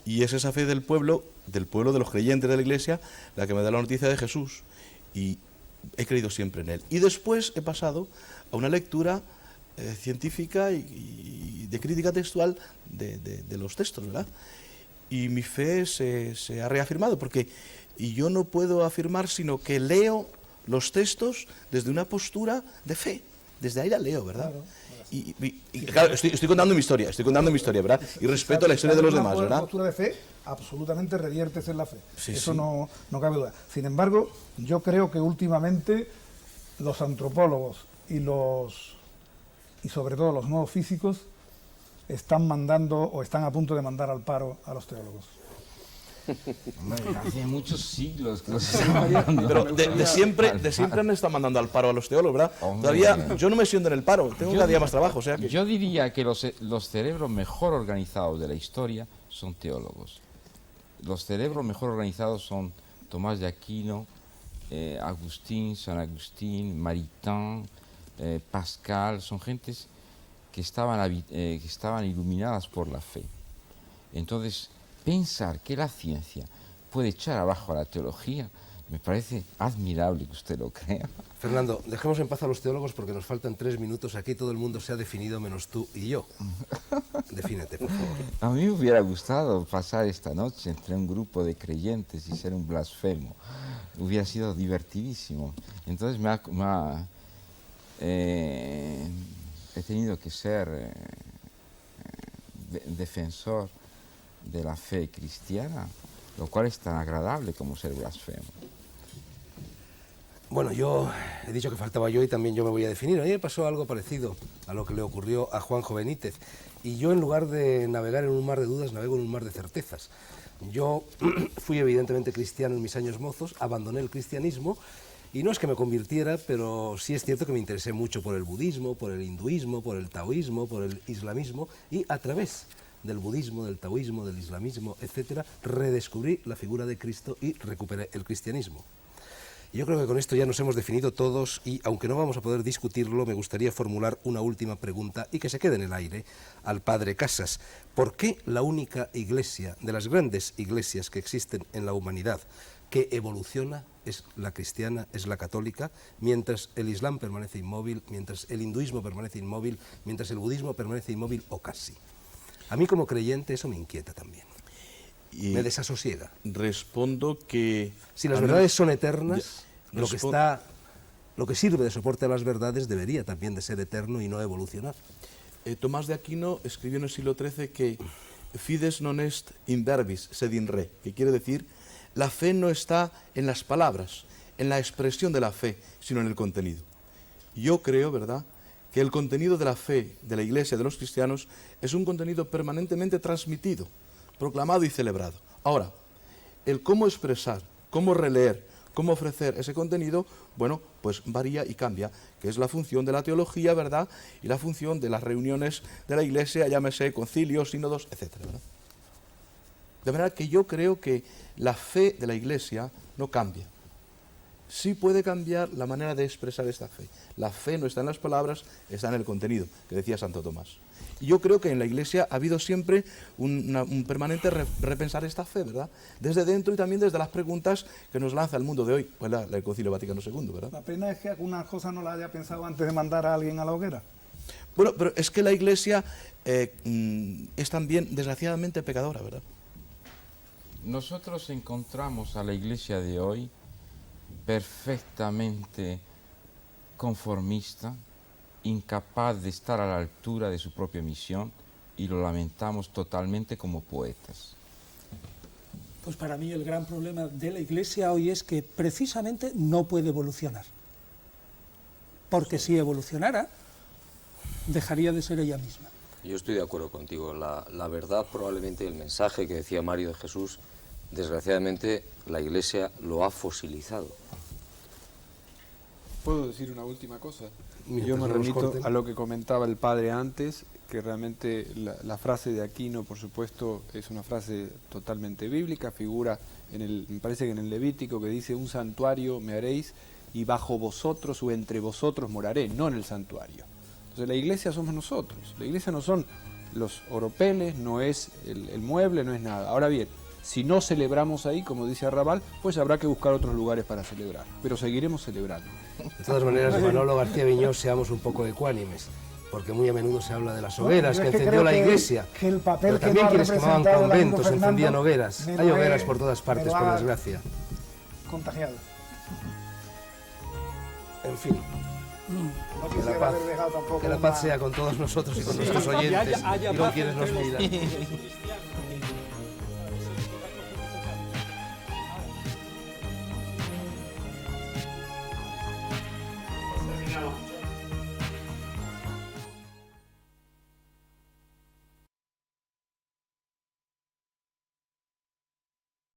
Y es esa fe del pueblo de los creyentes de la Iglesia, la que me da la noticia de Jesús. Y he creído siempre en él. Y después he pasado a una lectura científica y de crítica textual de los textos, ¿verdad? Y mi fe se ha reafirmado, porque y yo no puedo afirmar sino que leo los textos desde una postura de fe. Desde ahí la leo, ¿verdad? Claro. Y claro, estoy contando mi historia, ¿verdad? Y respeto la historia de los demás, ¿verdad? Una postura de fe, absolutamente reviertes en la fe. Sí, Eso sí. no cabe duda. Sin embargo, yo creo que últimamente los antropólogos y sobre todo los nuevos físicos están mandando o están a punto de mandar al paro a los teólogos. Hombre, hace muchos siglos que los están mandando. Pero de siempre han estado mandando al paro a los teólogos, ¿verdad? Hombre. Todavía yo no me siento en el paro, tengo cada día más trabajo, o sea que... Yo diría que los cerebros mejor organizados de la historia son teólogos. Los cerebros mejor organizados son Tomás de Aquino, Agustín, San Agustín, Maritain, Pascal, son gentes que estaban iluminadas por la fe. Entonces, pensar que la ciencia puede echar abajo a la teología, me parece admirable que usted lo crea. Fernando, dejemos en paz a los teólogos porque nos faltan 3 minutos. Aquí todo el mundo se ha definido menos tú y yo. Defínete, por favor. A mí me hubiera gustado pasar esta noche entre un grupo de creyentes y ser un blasfemo. Hubiera sido divertidísimo. Entonces he tenido que ser defensor de la fe cristiana, lo cual es tan agradable como ser blasfemo. Bueno, yo he dicho que faltaba yo y también yo me voy a definir. A mí me pasó algo parecido a lo que le ocurrió a Juanjo Benítez. Y yo, en lugar de navegar en un mar de dudas, navego en un mar de certezas. Yo fui evidentemente cristiano en mis años mozos, abandoné el cristianismo y no es que me convirtiera, pero sí es cierto que me interesé mucho por el budismo, por el hinduismo, por el taoísmo, por el islamismo, y a través del budismo, del taoísmo, del islamismo, etcétera, redescubrí la figura de Cristo y recuperé el cristianismo. Yo creo que con esto ya nos hemos definido todos y, aunque no vamos a poder discutirlo, me gustaría formular una última pregunta y que se quede en el aire al padre Casas. ¿Por qué la única iglesia, de las grandes iglesias que existen en la humanidad, que evoluciona es la cristiana, es la católica, mientras el islam permanece inmóvil, mientras el hinduismo permanece inmóvil, mientras el budismo permanece inmóvil o casi? A mí como creyente eso me inquieta también. Y me desasosiega. Respondo que... Si las verdades son eternas, lo que sirve de soporte a las verdades debería también de ser eterno y no evolucionar. Tomás de Aquino escribió en el siglo XIII que fides non est in verbis, sed in re, que quiere decir, la fe no está en las palabras, en la expresión de la fe, sino en el contenido. Yo creo, ¿verdad?, que el contenido de la fe de la Iglesia, de los cristianos, es un contenido permanentemente transmitido, proclamado y celebrado. Ahora, el cómo expresar, cómo releer, cómo ofrecer ese contenido, bueno, pues varía y cambia, que es la función de la teología, ¿verdad?, y la función de las reuniones de la Iglesia, llámese concilios, sínodos, etcétera, ¿verdad? De manera que yo creo que la fe de la Iglesia no cambia. Sí puede cambiar la manera de expresar esta fe. La fe no está en las palabras, está en el contenido, que decía Santo Tomás. Y yo creo que en la Iglesia ha habido siempre un permanente repensar esta fe, ¿verdad? Desde dentro y también desde las preguntas que nos lanza el mundo de hoy, pues el Concilio Vaticano II, ¿verdad? La pena es que algunas cosas no las haya pensado antes de mandar a alguien a la hoguera. Bueno, pero es que la Iglesia es también, desgraciadamente, pecadora, ¿verdad? Nosotros encontramos a la Iglesia de hoy perfectamente conformista, incapaz de estar a la altura de su propia misión, y lo lamentamos totalmente como poetas. Pues para mí el gran problema de la Iglesia hoy es que precisamente no puede evolucionar. Porque si evolucionara, dejaría de ser ella misma. Yo estoy de acuerdo contigo. La verdad, probablemente el mensaje que decía Mario de Jesús, desgraciadamente la Iglesia lo ha fosilizado. ¿Puedo decir una última cosa? Mientras Yo me no nos remito corten. a lo que comentaba el padre antes, que realmente la frase de Aquino, por supuesto, es una frase totalmente bíblica, figura me parece que en el Levítico, que dice: un santuario me haréis y bajo vosotros o entre vosotros moraré, no en el santuario. Entonces la iglesia somos nosotros, la iglesia no son los oropeles, no es el mueble, no es nada. Ahora bien, si no celebramos ahí, como dice Arrabal, pues habrá que buscar otros lugares para celebrar, pero seguiremos celebrando. De todas maneras, Manolo García Viñós, seamos un poco ecuánimes, porque muy a menudo se habla de las hogueras que encendió la Iglesia, que el papel pero que también no ha quienes quemaban representado el amigo conventos, Fernando encendían hogueras. me Hay lo hogueras he- por todas partes, me lo por ha desgracia. Contagiado. En fin, No que quisiera la paz, haber dejado tampoco que la paz sea con todos nosotros y con nuestros oyentes haya y con paz quienes nos entre los miran. cristianos.